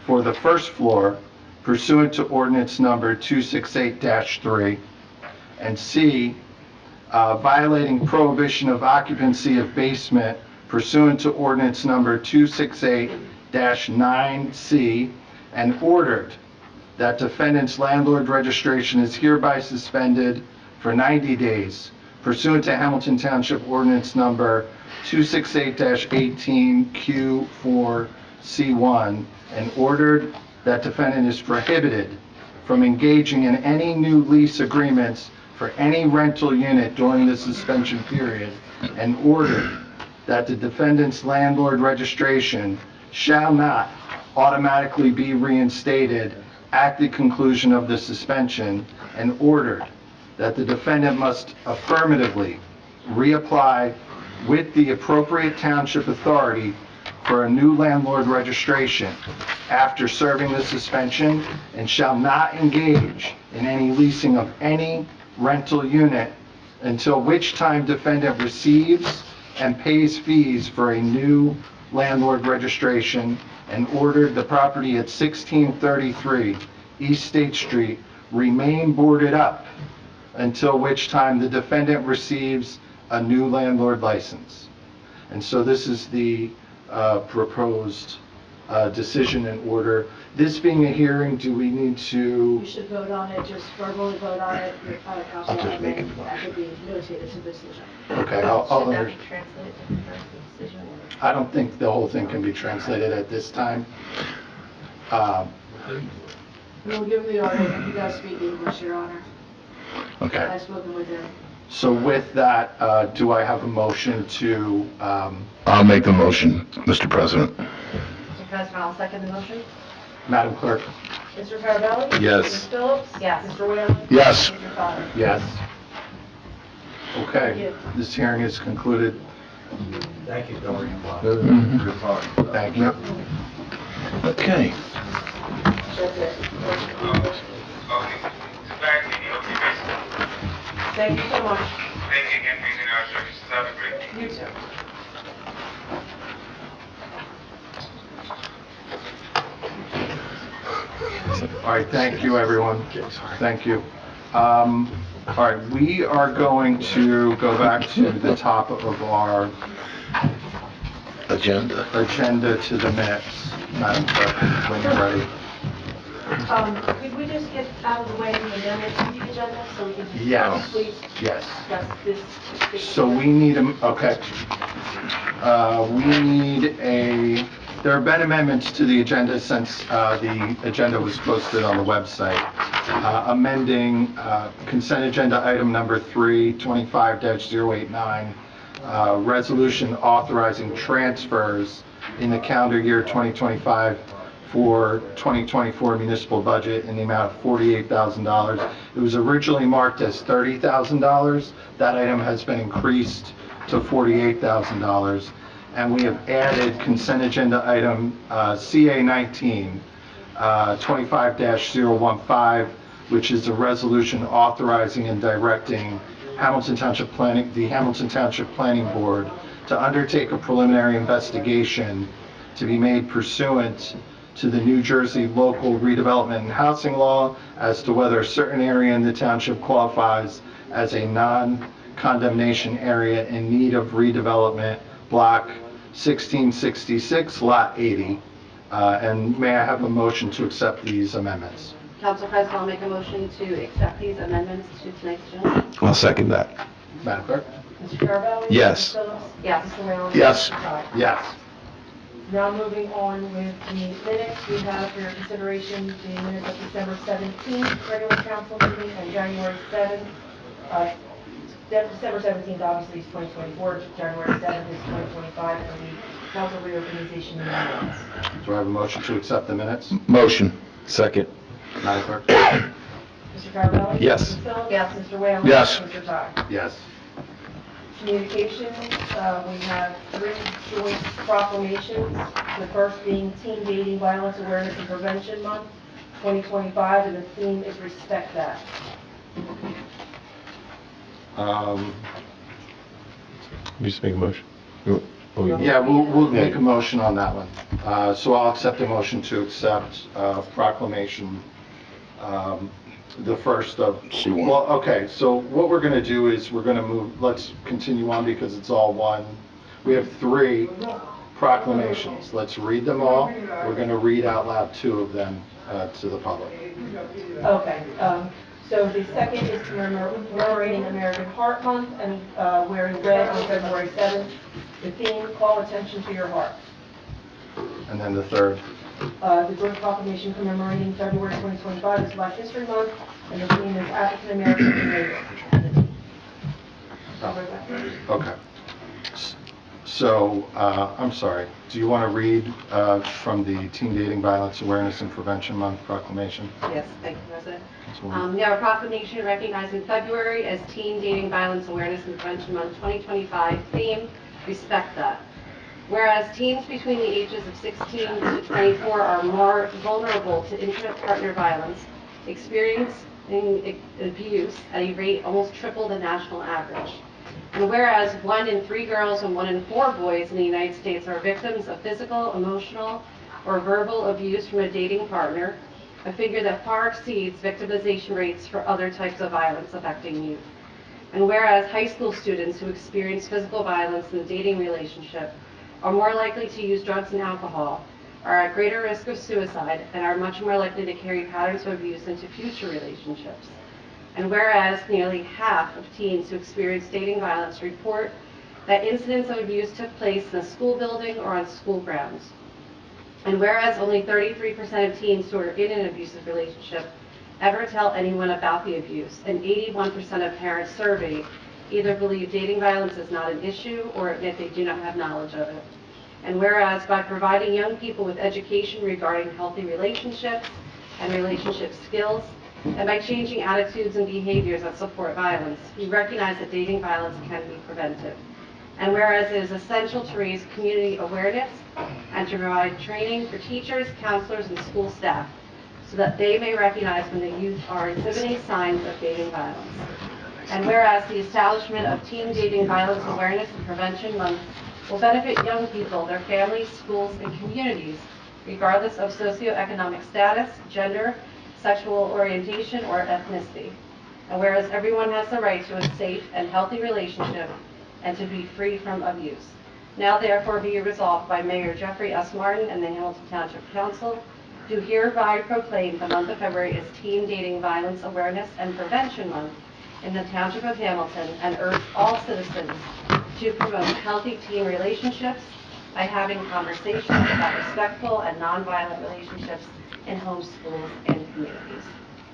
for the first floor pursuant to ordinance number 268-3, and C, violating prohibition of occupancy of basement pursuant to ordinance number 268-9C, and ordered that defendant's landlord registration is hereby suspended for 90 days pursuant to Hamilton Township Ordinance Number 268-18Q4C1, and ordered that defendant is prohibited from engaging in any new lease agreements for any rental unit during the suspension period, and ordered that the defendant's landlord registration shall not automatically be reinstated at the conclusion of the suspension, and ordered that the defendant must affirmatively reapply with the appropriate township authority for a new landlord registration after serving the suspension, and shall not engage in any leasing of any rental unit until which time defendant receives and pays fees for a new landlord registration, and ordered the property at 1633 East State Street remain boarded up until which time the defendant receives a new landlord license. And so this is the proposed decision and order. This being a hearing, do we need You to, should vote on it, just verbally vote on it, your council, and then that could be notated to the decision. okay, Should that be translated to the decision? I don't think the whole thing can be translated at this time. We'll give the order, if you guys speak English, Your Honor. Okay. I've spoken with him. So with that, do I have a motion to, I'll make the motion, Mr. President. Mr. President, I'll second the motion. Madam Clerk? Mr. Carabelli? Yes. Ms. Phillips? Yes. Mr. Whalen? Yes. Mr. Potter? Yes. Thank Okay, you. this hearing is concluded. Thank you, Bill. Thank you. Okay. That's it. Okay. Back in your business. Thank you so much. Thank you again for using our services. Have a great day. You too. All right, thank you, everyone. Thank you. All right, we are going to go back to the top of our Agenda. agenda to the minutes. Madam Clerk, when you're ready. Could we just get out of the way of the amendments to the agenda so we can just Yes. please Yes. discuss this? So we need, okay. We need there have been amendments to the agenda since the agenda was posted on the website. Amending consent agenda item number 3, 25-089, resolution authorizing transfers in the calendar year 2025 for 2024 municipal budget in the amount of $48,000. It was originally marked as $30,000. That item has been increased to $48,000. And we have added consent agenda item CA19, 25-015, which is a resolution authorizing and directing the Hamilton Township Planning Board to undertake a preliminary investigation to be made pursuant to the New Jersey Local Redevelopment and Housing Law as to whether a certain area in the township qualifies as a non-condemnation area in need of redevelopment, block 1666, lot 80. And may I have a motion to accept these amendments? Council President, I'll make a motion to accept these amendments to tonight's agenda. I'll second that. Madam Clerk? Mr. Carabelli? Yes. Ms. Phillips? Yes. Mr. Whalen? Yes. Mr. Potter? Yes. Now moving on with the minutes, we have for your consideration the minutes of December 17th regular council meeting and January 7th. December 17th obviously is 2024, January 7th is 2025 for the council reorganization meetings. Do I have a motion to accept the minutes? Motion. Second. Madam Clerk? Mr. Carabelli? Yes. Ms. Phillips? Yes. Mr. Whalen? Yes. Mr. Potter? Yes. Communications, we have 3 joint proclamations. The first being Teen Dating Violence Awareness and Prevention Month, 2025, and the theme is Respect That. You just make a motion. Yeah, we'll make a motion on that one. So I'll accept a motion to accept proclamation, the first of... C1. Well, okay, so what we're going to do is we're going to move, let's continue on because it's all one. We have 3 proclamations. Let's read them all. We're going to read out loud 2 of them to the public. Okay, so the second is commemorating American Heart Month and wearing red on February 7th. The theme, Call Attention to Your Heart. And then the third. The joint proclamation commemorating February 2025 is Black History Month, and the theme is African American and Native. Okay. So, I'm sorry, do you want to read from the Teen Dating Violence Awareness and Prevention Month proclamation? Yes, thank you, President. Councilwoman? We have a proclamation recognizing February as Teen Dating Violence Awareness and Prevention Month 2025, theme, Respect That. Whereas teens between the ages of 16 to 24 are more vulnerable to intimate partner violence, experiencing abuse at a rate almost triple the national average. And whereas 1 in 3 girls and 1 in 4 boys in the United States are victims of physical, emotional, or verbal abuse from a dating partner, a figure that far exceeds victimization rates for other types of violence affecting youth. And whereas high school students who experience physical violence in a dating relationship are more likely to use drugs and alcohol, are at greater risk of suicide and are much more likely to carry patterns of abuse into future relationships. And whereas nearly half of teens who experience dating violence report that incidents of abuse took place in a school building or on school grounds. And whereas only 33% of teens who are in an abusive relationship ever tell anyone about the abuse, and 81% of parents surveyed either believe dating violence is not an issue or admit they do not have knowledge of it. And whereas by providing young people with education regarding healthy relationships and relationship skills, and by changing attitudes and behaviors that support violence, we recognize that dating violence can be prevented. And whereas it is essential to raise community awareness and to provide training for teachers, counselors, and school staff so that they may recognize when the youth are exhibiting signs of dating violence. And whereas the establishment of Teen Dating Violence Awareness and Prevention Month will benefit young people, their families, schools, and communities, regardless of socioeconomic status, gender, sexual orientation, or ethnicity. And whereas everyone has the right to a safe and healthy relationship and to be free from abuse. Now therefore be resolved by Mayor Jeffrey S. Martin and the Hamilton Township Council do hereby proclaim the month of February as Teen Dating Violence Awareness and Prevention Month in the Township of Hamilton, and urge all citizens to promote healthy teen relationships by having conversations about respectful and nonviolent relationships in homes, schools, and communities.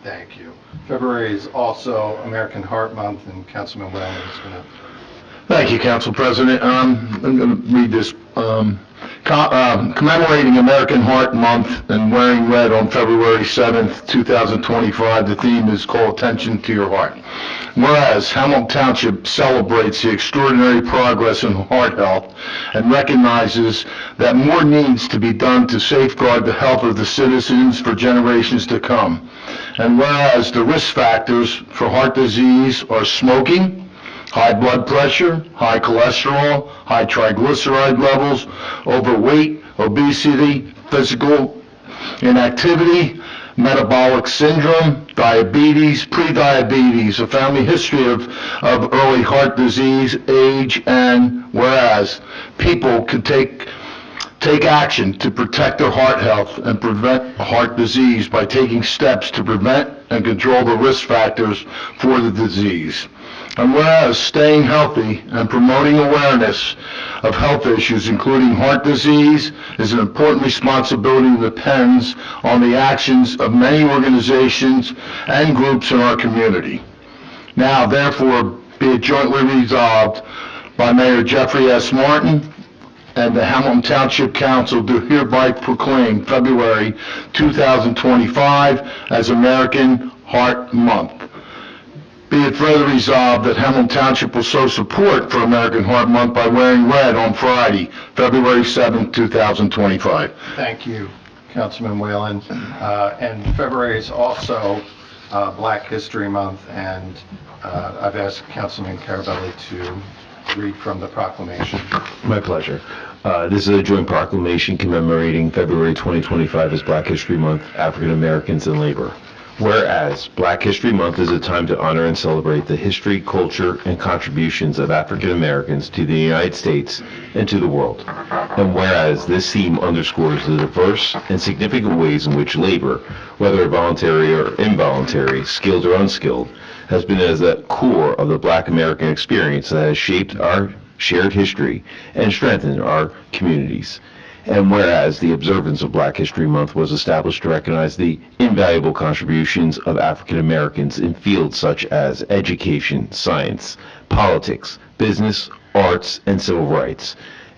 Thank you. February is also American Heart Month, and Councilman Whalen is going to... Thank you, Council President. I'm going to read this. Commemorating American Heart Month and wearing red on February 7th, 2025, the theme is Call Attention to Your Heart. Whereas Hamilton Township celebrates the extraordinary progress in heart health and recognizes that more needs to be done to safeguard the health of the citizens for generations to come. And whereas the risk factors for heart disease are smoking, high blood pressure, high cholesterol, high triglyceride levels, overweight, obesity, physical inactivity, metabolic syndrome, diabetes, prediabetes, a family history of early heart disease, age, and whereas people can take action to protect their heart health and prevent heart disease by taking steps to prevent and control the risk factors for the disease. And whereas staying healthy and promoting awareness of health issues, including heart disease, is an important responsibility that depends on the actions of many organizations and groups in our community. Now, therefore, be it jointly resolved by Mayor Jeffrey S. Martin and the Hamilton Township Council do hereby proclaim February 2025 as American Heart Month. Be it further resolved that Hamilton Township will show support for American Heart Month by wearing red on Friday, February 7, 2025. Thank you, Councilman Whalen. And February is also Black History Month, and I've asked Councilman Carabelli to read from the proclamation. My pleasure. This is a joint proclamation commemorating February 2025 as Black History Month, African Americans and Labor. Whereas Black History Month is a time to honor and celebrate the history, culture, and contributions of African Americans to the United States and to the world. And whereas this theme underscores the diverse and significant ways in which labor, whether voluntary or involuntary, skilled or unskilled, has been at the core of the Black American experience that has shaped our shared history and strengthened our communities. And whereas the observance of Black History Month was established to recognize the invaluable contributions of African Americans in fields such as education, science, politics, business, arts, and civil rights.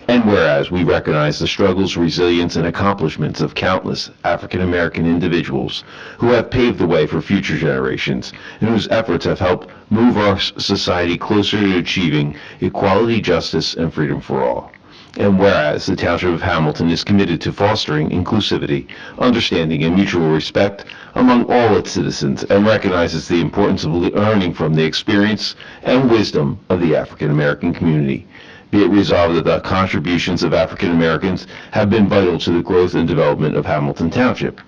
And whereas we recognize the struggles, resilience, and accomplishments of countless African American individuals who have paved the way for future generations and whose efforts have helped move our society closer to achieving equality, justice, and freedom for all. And whereas the Township of Hamilton is committed to fostering inclusivity, understanding, and mutual respect among all its citizens, and recognizes the importance of learning from the experience and wisdom of the African American community. Be it resolved that the contributions of African Americans have been vital to the growth and development of Hamilton Township.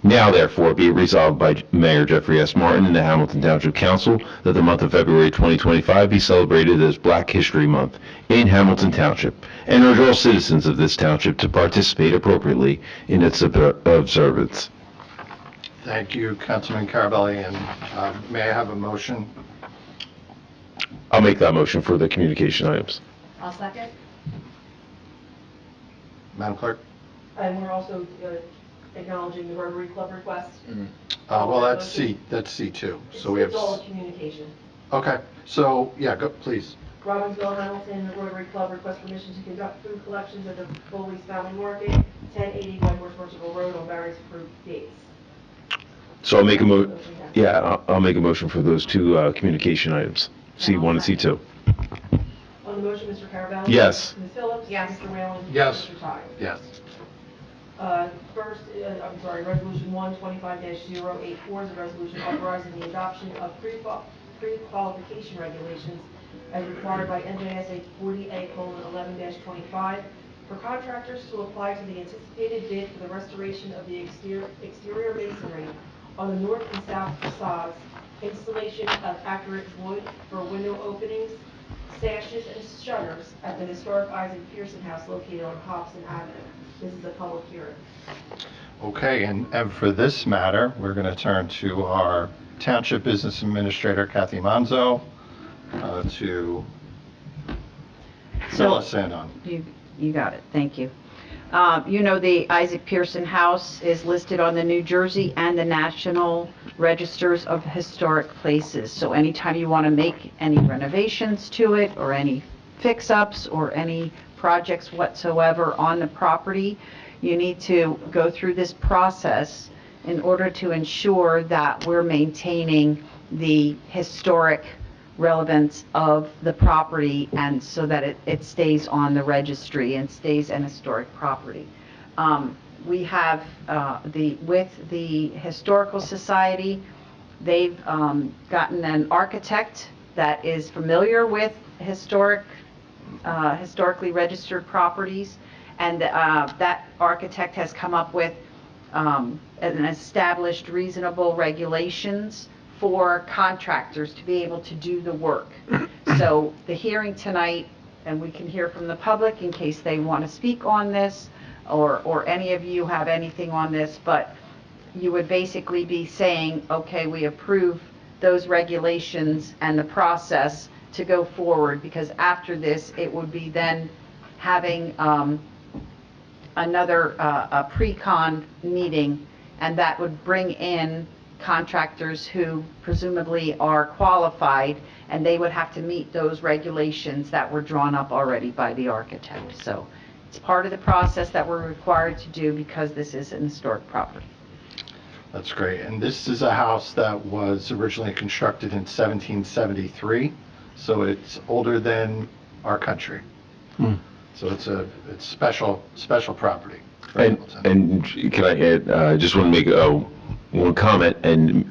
Now therefore be it resolved by Mayor Jeffrey S. Martin and the Hamilton Township Council that the month of February 2025 be celebrated as Black History Month in Hamilton Township, and urge all citizens of this township to participate appropriately in its observance. Thank you, Councilman Carabelli, and may I have a motion? I'll make that motion for the communication items. I'll second. Madam Clerk? And we're also acknowledging the Rotary Club request. Well, that's C2, so we have... It's all a communication. Okay, so, yeah, go, please. Robbinsville, Hamilton, the Rotary Club requests permission to conduct food collections at the Foley's Family Market, 1080 White Horse Merchant Road on various approved dates. So I'll make I'll make a motion for those two communication items, C1 and C2. On the motion, Mr. Carabelli? Yes. Ms. Phillips? Yes. Mr. Whalen? Yes. Mr. Ty? Yes. First, Resolution 125-084 is a resolution authorizing the adoption of pre-qualification regulations as required by NJSA 40A:11-25 for contractors to apply to the anticipated bid for the restoration of the exterior masonry on the north and south facades, installation of accurate wood for window openings, sashes, and shutters at the historic Isaac Pearson House located on Hobson Avenue. This is a public hearing. Okay, and for this matter, we're going to turn to our Township Business Administrator, Kathy Monzo, to fill us in on. You got it, thank you. You know, the Isaac Pearson House is listed on the New Jersey and the National Registers of Historic Places. So anytime you want to make any renovations to it or any fix-ups or any projects whatsoever on the property, you need to go through this process in order to ensure that we're maintaining the historic relevance of the property and so that it stays on the registry and stays an historic property. We have with the Historical Society, they've gotten an architect that is familiar with historically registered properties, and that architect has come up with an established reasonable regulations for contractors to be able to do the work. So the hearing tonight, and we can hear from the public in case they want to speak on this, or any of you have anything on this, but you would basically be saying, okay, we approve those regulations and the process to go forward, because after this, it would be then having another pre-con meeting, and that would bring in contractors who presumably are qualified, and they would have to meet those regulations that were drawn up already by the architect. So it's part of the process that we're required to do because this is an historic property. That's great. And this is a house that was originally constructed in 1773, so it's older than our country. So it's special property for Hamilton. And can I add, I just want to make one comment, and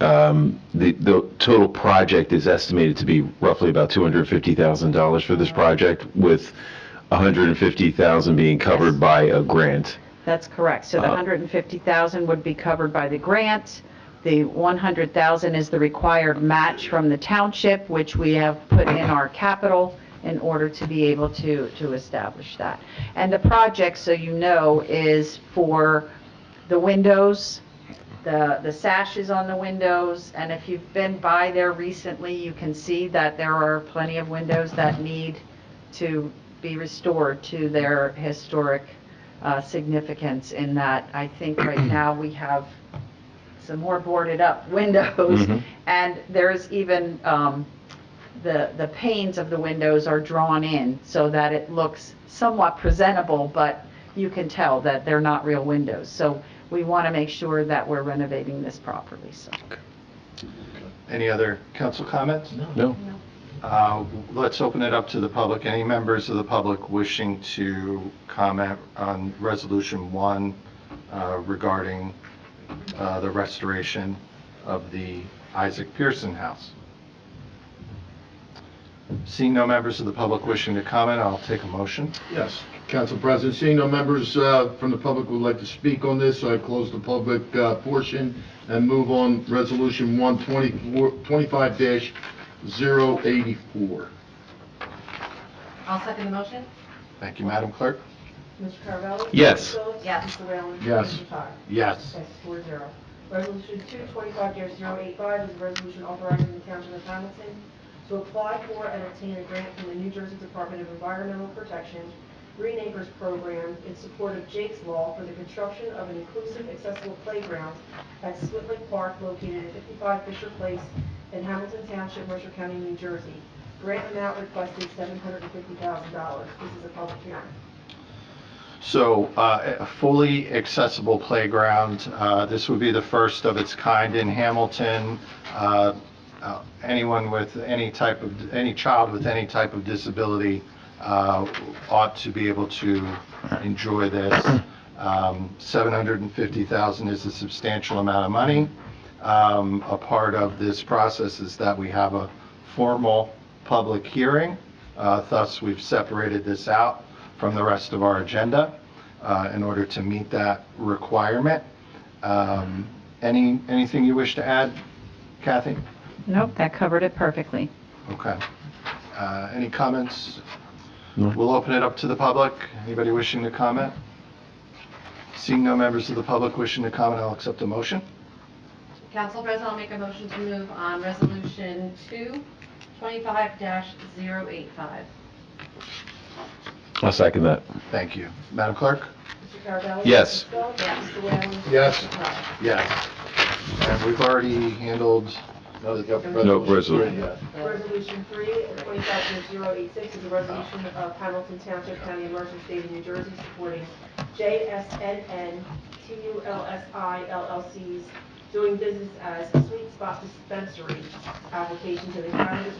the total project is estimated to be roughly about $250,000 for this project, with $150,000 being covered by a grant. That's correct. So the $150,000 would be covered by the grant. The $100,000 is the required match from the township, which we have put in our capital in order to be able to establish that. And the project, so you know, is for the windows, the sashes on the windows, and if you've been by there recently, you can see that there are plenty of windows that need to be restored to their historic significance, in that I think right now we have some more boarded up windows, and there's even the panes of the windows are drawn in so that it looks somewhat presentable, but you can tell that they're not real windows. So we want to make sure that we're renovating this properly. So. Any other council comments? No. Let's open it up to the public. Any members of the public wishing to comment on Resolution 1 regarding the restoration of the Isaac Pearson House? Seeing no members of the public wishing to comment, I'll take a motion. Yes, Council President, seeing no members from the public would like to speak on this, I close the public portion and move on Resolution 125-084. I'll second the motion. Thank you, Madam Clerk. Mr. Carvelli? Yes. Mr. Phillips? Yes. Mr. Whalen? Yes. Mr. Todd? Yes. Passes 4-0. Resolution 225-085 is a resolution authorizing the Township of Hamilton to apply for and obtain a grant from the New Jersey Department of Environmental Protection Green Acres Program in support of Jake's Law for the construction of an inclusive, accessible playground at Switling Park located at 55 Fisher Place in Hamilton Township, Mercer County, New Jersey. Grant amount requested $750,000. This is a public hearing. So, a fully accessible playground. This would be the first of its kind in Hamilton. Anyone with any child with any type of disability ought to be able to enjoy this. $750,000 is a substantial amount of money. A part of this process is that we have a formal public hearing. Thus, we've separated this out from the rest of our agenda in order to meet that requirement. Anything you wish to add, Kathy? Nope, that covered it perfectly. Okay. Any comments? No. We'll open it up to the public. Anybody wishing to comment? Seeing no members of the public wishing to comment, I'll accept a motion. Council President, I'll make a motion to move on Resolution 225-085. I'll second that. Thank you. Madam Clerk? Mr. Carvelli? Yes. Mr. Phillips? Mr. Whalen? Yes. Mr. Todd? Yes. And we've already handled, No, resolution. Resolution 325-086 is a resolution of Hamilton Township, County of Mercer, State of New Jersey, supporting JSNN TULSI LLC's doing business as Sweet Spot Dispensary application to the Cannabis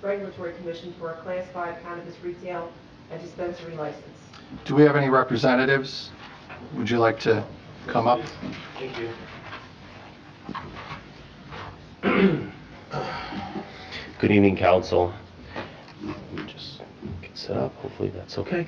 Regulatory Commission for a Class 5 cannabis retail and dispensary license. do we have any representatives? Would you like to come up? Thank you. Good evening, Council. Let me just get set up. Hopefully that's okay.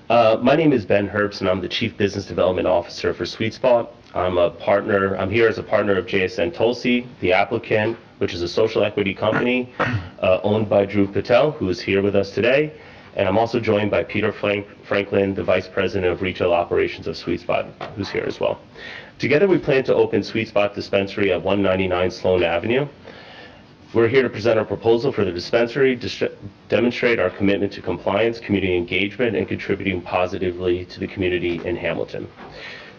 My name is Ben Herbst, and I'm the Chief Business Development Officer for Sweet Spot. I'm here as a partner of JSN Tulsi, the applicant, which is a social equity company owned by Dhruv Patel, who is here with us today. And I'm also joined by Peter Franklin, the Vice President of Retail Operations of Sweet Spot, who's here as well. Together, we plan to open Sweet Spot Dispensary at 199 Sloan Avenue. We're here to present our proposal for the dispensary, demonstrate our commitment to compliance, community engagement, and contributing positively to the community in Hamilton.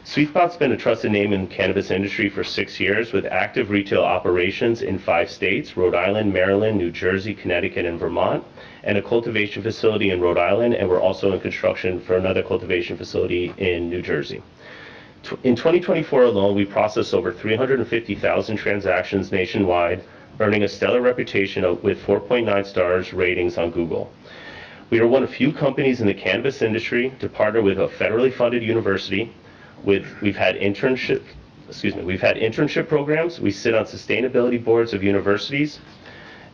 Sweet Spot's been a trusted name in the cannabis industry for 6 years, with active retail operations in 5 states, Rhode Island, Maryland, New Jersey, Connecticut, and Vermont, and a cultivation facility in Rhode Island, and we're also in construction for another cultivation facility in New Jersey. In 2024 alone, we processed over 350,000 transactions nationwide, earning a stellar reputation with 4.9 stars ratings on Google. We are one of few companies in the cannabis industry to partner with a federally funded university. We've had internship programs. We sit on sustainability boards of universities,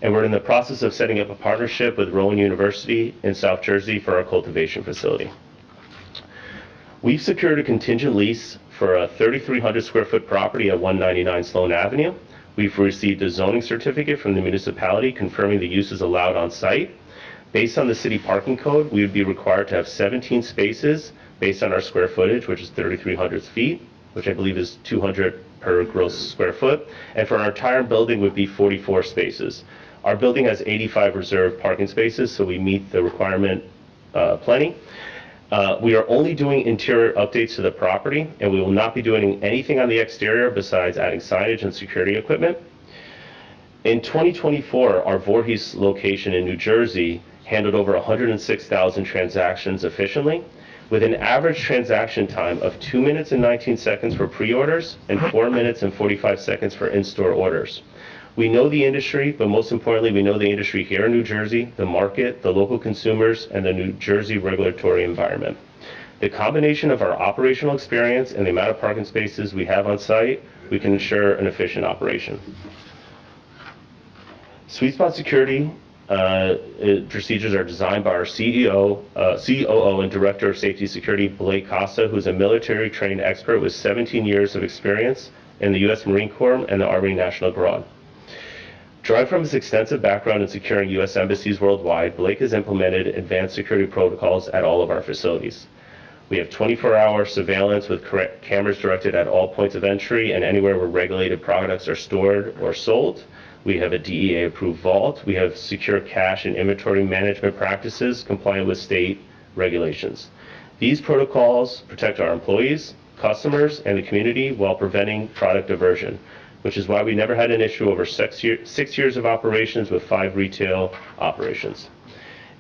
and we're in the process of setting up a partnership with Rowan University in South Jersey for our cultivation facility. We've secured a contingent lease for a 3,300 square foot property at 199 Sloan Avenue. We've received a zoning certificate from the municipality confirming the use is allowed on site. Based on the city parking code, we would be required to have 17 spaces based on our square footage, which is 3,300 feet, which I believe is 200 per gross square foot. And for our entire building would be 44 spaces. Our building has 85 reserved parking spaces, so we meet the requirement plenty. We are only doing interior updates to the property, and we will not be doing anything on the exterior besides adding signage and security equipment. In 2024, our Voorhees location in New Jersey handled over 106,000 transactions efficiently, with an average transaction time of 2 minutes and 19 seconds for pre-orders and 4 minutes and 45 seconds for in-store orders. We know the industry, but most importantly, we know the industry here in New Jersey, the market, the local consumers, and the New Jersey regulatory environment. The combination of our operational experience and the amount of parking spaces we have on site, we can ensure an efficient operation. Sweet Spot Security Procedures are designed by our COO and Director of Safety Security, Blake Costa, who's a military-trained expert with 17 years of experience in the U.S. Marine Corps and the Army National Guard. Drawing from his extensive background in securing U.S. embassies worldwide, Blake has implemented advanced security protocols at all of our facilities. We have 24-hour surveillance with cameras directed at all points of entry and anywhere where regulated products are stored or sold. We have a DEA-approved vault. We have secure cash and inventory management practices compliant with state regulations. These protocols protect our employees, customers, and the community while preventing product diversion, which is why we never had an issue over 6 years of operations with 5 retail operations.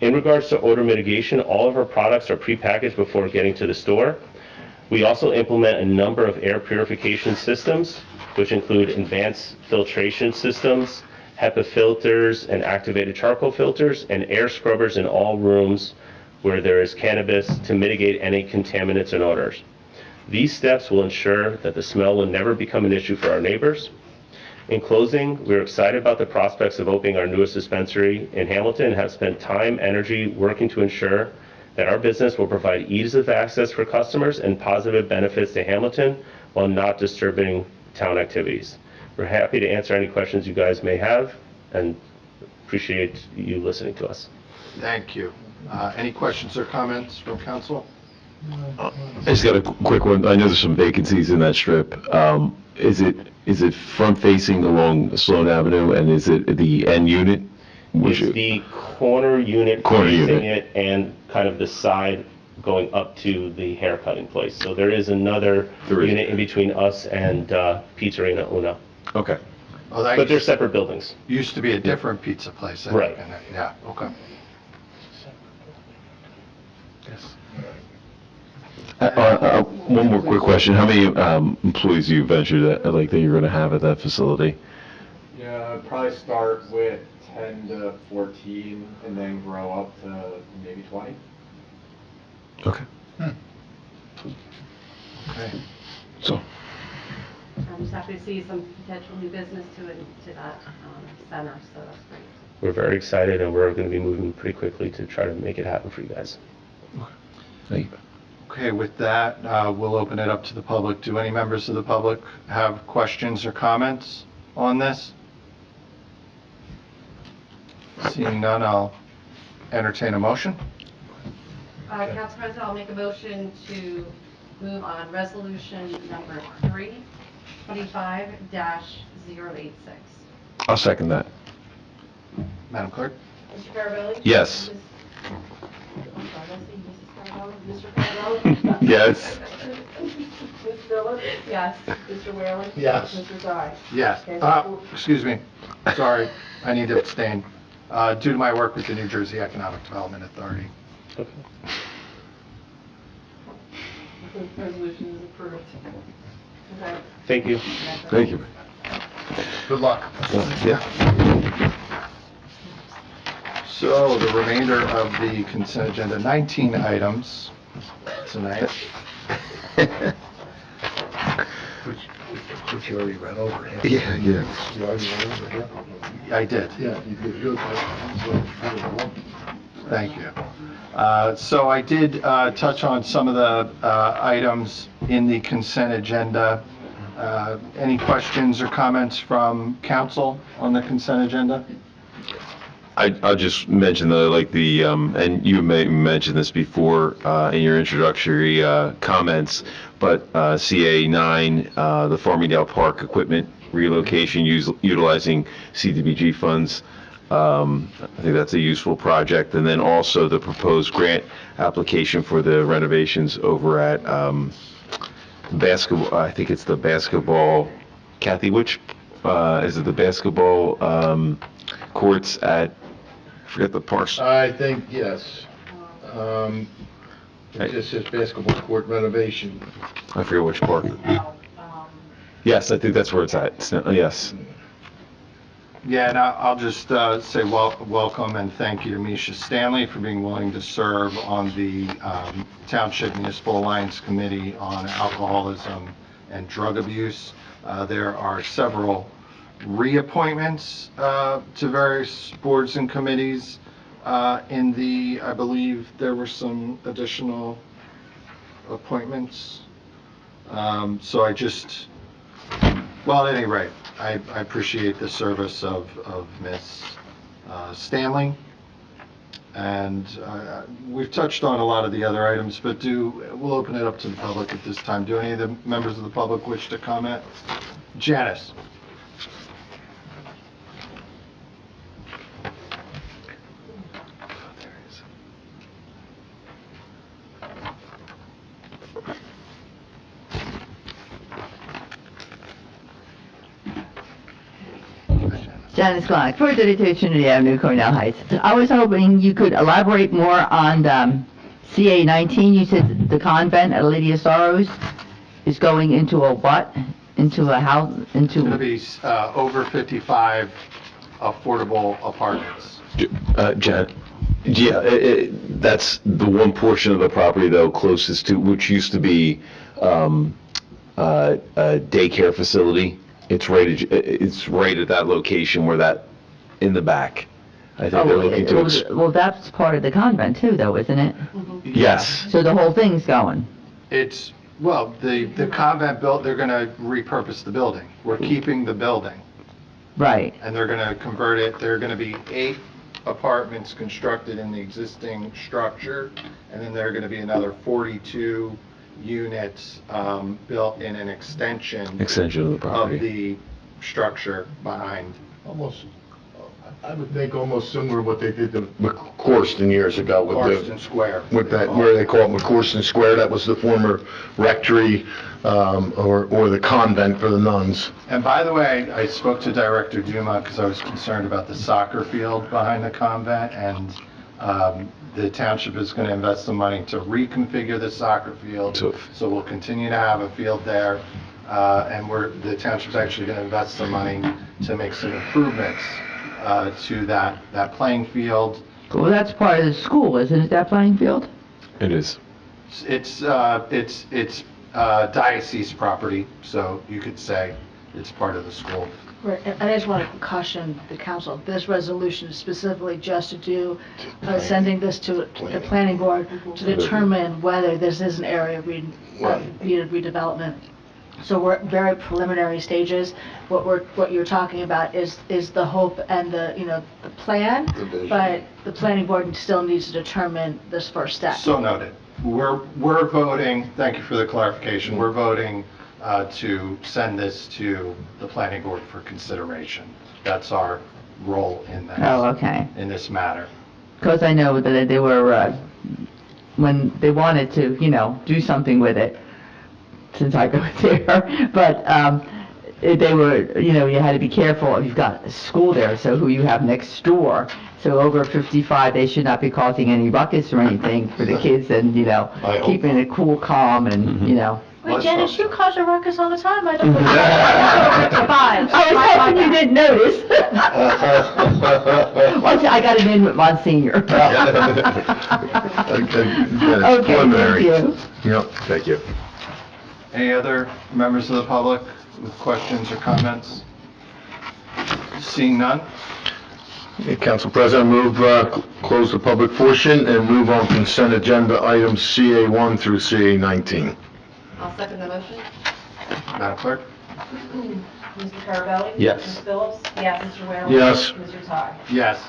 In regards to odor mitigation, all of our products are prepackaged before getting to the store. We also implement a number of air purification systems, which include advanced filtration systems, HEPA filters and activated charcoal filters, and air scrubbers in all rooms where there is cannabis to mitigate any contaminants and odors. These steps will ensure that the smell will never become an issue for our neighbors. In closing, we're excited about the prospects of opening our newest dispensary in Hamilton and have spent time, energy working to ensure that our business will provide ease of access for customers and positive benefits to Hamilton while not disturbing town activities. We're happy to answer any questions you guys may have and appreciate you listening to us. Thank you. Any questions or comments from council? I just got a quick one. I know there's some vacancies in that strip. Is it front facing along Sloan Avenue, and is it the end unit? It's the corner unit facing it and kind of the side going up to the hair cutting place. So there is another unit in between us and Pizzeria Una. Okay. Oh, that But they're separate buildings. used to be a different pizza place. I think, Right. and yeah, okay. Yes. One more quick question. How many employees do you venture that you're going to have at that facility? Yeah, I'd probably start with 10 to 14 and then grow up to maybe 20. Okay. Okay. So, I'm just happy to see some potential new business to that center, so that's great. We're very excited, and we're going to be moving pretty quickly to try to make it happen for you guys. thank you. Okay, with that, we'll open it up to the public. Do any members of the public have questions or comments on this? Seeing none, I'll entertain a motion. Council President, I'll make a motion to move on resolution number 325-086. I'll second that. Madam Clerk? Mr. Carabelli? Yes. I'm sorry, let's see, Mrs. Carabelli? Mr. Carabelli? Yes. Ms. Phillips? Yes. Mr. Whalen? Yes. Mr. Tsai? Yes. Okay, Excuse me. Sorry, I need to abstain. Due to my work with the New Jersey Economic Development Authority. Okay. The resolution is approved. Okay. Thank you. Thank you. Good luck. Yeah. So the remainder of the consent agenda, 19 items tonight. Which you already read over. Yeah. You already read over here? I did. Yeah, you did good. Thank you. So I did touch on some of the items in the consent agenda. Any questions or comments from council on the consent agenda? I'll just mention and you may mention this before in your introductory comments, but CA 9, the Farmingdale Park equipment relocation utilizing CDBG funds. I think that's a useful project. And then also the proposed grant application for the renovations over at basketball. I think it's the basketball. Kathy, which is it? The basketball courts at. I forget the parks. I think, yes. It just says basketball court renovation. I forget which park. Yes, I think that's where it's at. Yes. Yeah, and I'll just say welcome and thank you to Misha Stanley for being willing to serve on the Township Municipal Alliance Committee on Alcoholism and Drug Abuse. There are several reappointments to various boards and committees. I believe there were some additional appointments. So well, at any rate, I appreciate the service of Ms. Stanley. And we've touched on a lot of the other items, but we'll open it up to the public at this time. Do any of the members of the public wish to comment? Janice? Janice Clark, 432 Trinity Avenue, Cornell Heights. I was hoping you could elaborate more on CA 19. You said the convent at Lydia Sorrows is going into a what? Into a house? It's going to be over 55 affordable apartments. Jan, yeah, that's the one portion of the property, though, closest to, which used to be a daycare facility. It's right at that location where that, in the back. I think they're looking to... Well, that's part of the convent too, though, isn't it? Yes. So the whole thing's going? Well, the convent they're going to repurpose the building. We're keeping the building. Right. And they're going to convert it. There are going to be 8 apartments constructed in the existing structure, and then there are going to be another 42 units built in an extension of the property. Of the structure behind. I would think almost similar to what they did to McCorston years ago with Marston Square. With that, where they call it McCorston Square, that was the former rectory or the convent for the nuns. And by the way, I spoke to Director Duma because I was concerned about the soccer field behind the convent, and the township is going to invest some money to reconfigure the soccer field. So we'll continue to have a field there, and the township's actually going to invest some money to make some improvements to that playing field. Well, that's part of the school, isn't it, that playing field? It is. It's diocese property, so you could say it's part of the school. Right, and I just want to caution the council, this resolution is specifically just to do, sending this to the planning board to determine whether this is an area needed redevelopment. So we're at very preliminary stages. What you're talking about is the hope and the plan, but the planning board still needs to determine this first step. So noted. We're voting, thank you for the clarification, we're voting to send this to the planning board for consideration. That's our role in this. Oh, okay. In this matter. Because I know that they were, when they wanted to, do something with it, since I go there, but they were, you had to be careful. You've got a school there, so who you have next door. So over 55, they should not be causing any ruckus or anything for the kids, and keeping it cool, calm, and Wait, Janice, you cause a ruckus all the time. I don't know. I was hoping you didn't notice. Well, I got it in with Monsignor. Okay, thank you. Yep, thank you. Any other members of the public with questions or comments? Seeing none? Okay, Council President, move close the public portion and move on consent agenda items CA1 through CA19. I'll second the motion. Madam Clerk? Mr. Carabelli? Yes. Ms. Phillips? Yes. Mr. Whalen? Yes. Mr. Ty? Yes.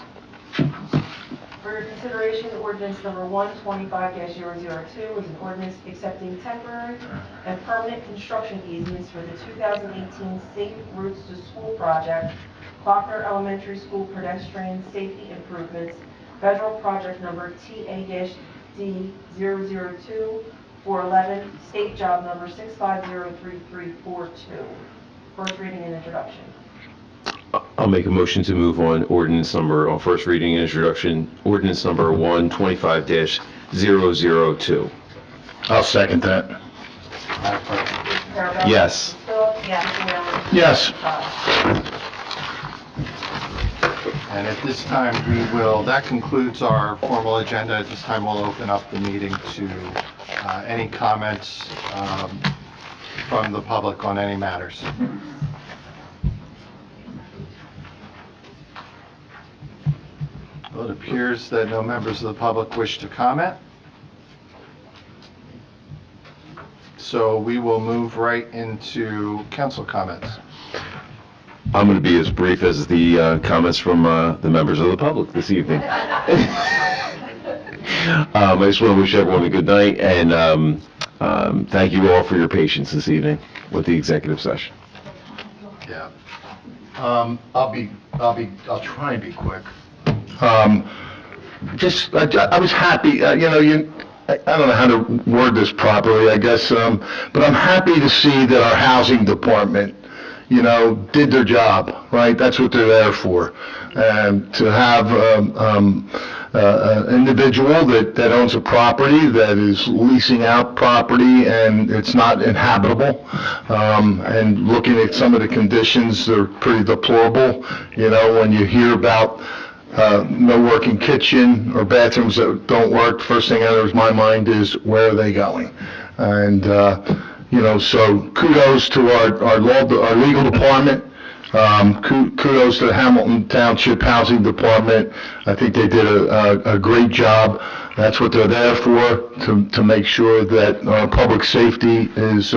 For your consideration, ordinance number 125-002 is an ordinance accepting temporary and permanent construction easements for the 2018 Safe Routes to School project, Faulkner Elementary School pedestrian safety improvements, federal project number TA-D002 411, state job number 6503342. First reading and introduction. I'll make a motion to move on on first reading and introduction, ordinance number 125-002. I'll second that. Madam Clerk? Mr. Carabelli? Yes. Ms. Phillips? Yes. Mr. Whalen? Yes. And at this time, that concludes our formal agenda. At this time, we'll open up the meeting to any comments from the public on any matters. Well, it appears that no members of the public wish to comment. So we will move right into council comments. I'm going to be as brief as the comments from the members of the public this evening. I just want to wish everyone a good night, and thank you all for your patience this evening with the executive session. Yeah. I'll try and be quick. I was happy, I don't know how to word this properly, I guess, but I'm happy to see that our housing department, did their job, right? That's what they're there for. To have an individual that owns a property that is leasing out property and it's not inhabitable, and looking at some of the conditions, they're pretty deplorable. When you hear about no working kitchen or bathrooms that don't work, first thing that enters my mind is, where are they going? And, so kudos to our legal department. Kudos to the Hamilton Township Housing Department. I think they did a great job. That's what they're there for, to make sure that public safety is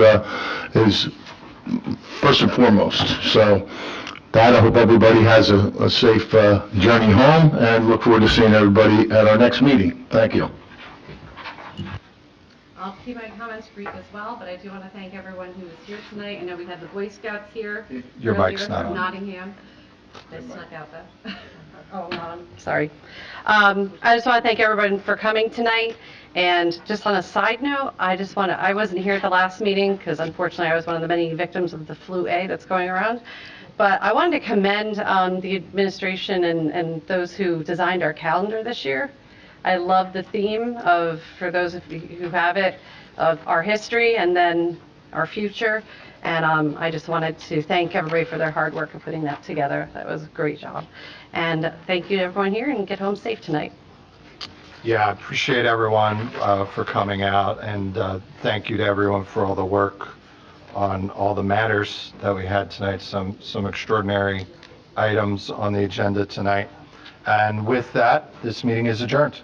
first and foremost. So that, I hope everybody has a safe journey home, and look forward to seeing everybody at our next meeting. Thank you. I'll keep my comments brief as well, but I do want to thank everyone who was here tonight. I know we had the Boy Scouts here. Your earlier mic's not from on. Nottingham. They snuck out though. Sorry. I just want to thank everyone for coming tonight. And just on a side note, I wasn't here at the last meeting because unfortunately I was one of the many victims of the flu A that's going around. But I wanted to commend the administration and those who designed our calendar this year. I love the theme of, for those of you who have it, of our history and then our future. And I just wanted to thank everybody for their hard work in putting that together. That was a great job. And thank you to everyone here, and get home safe tonight. Yeah, I appreciate everyone for coming out, and thank you to everyone for all the work on all the matters that we had tonight. Some extraordinary items on the agenda tonight. And with that, this meeting is adjourned.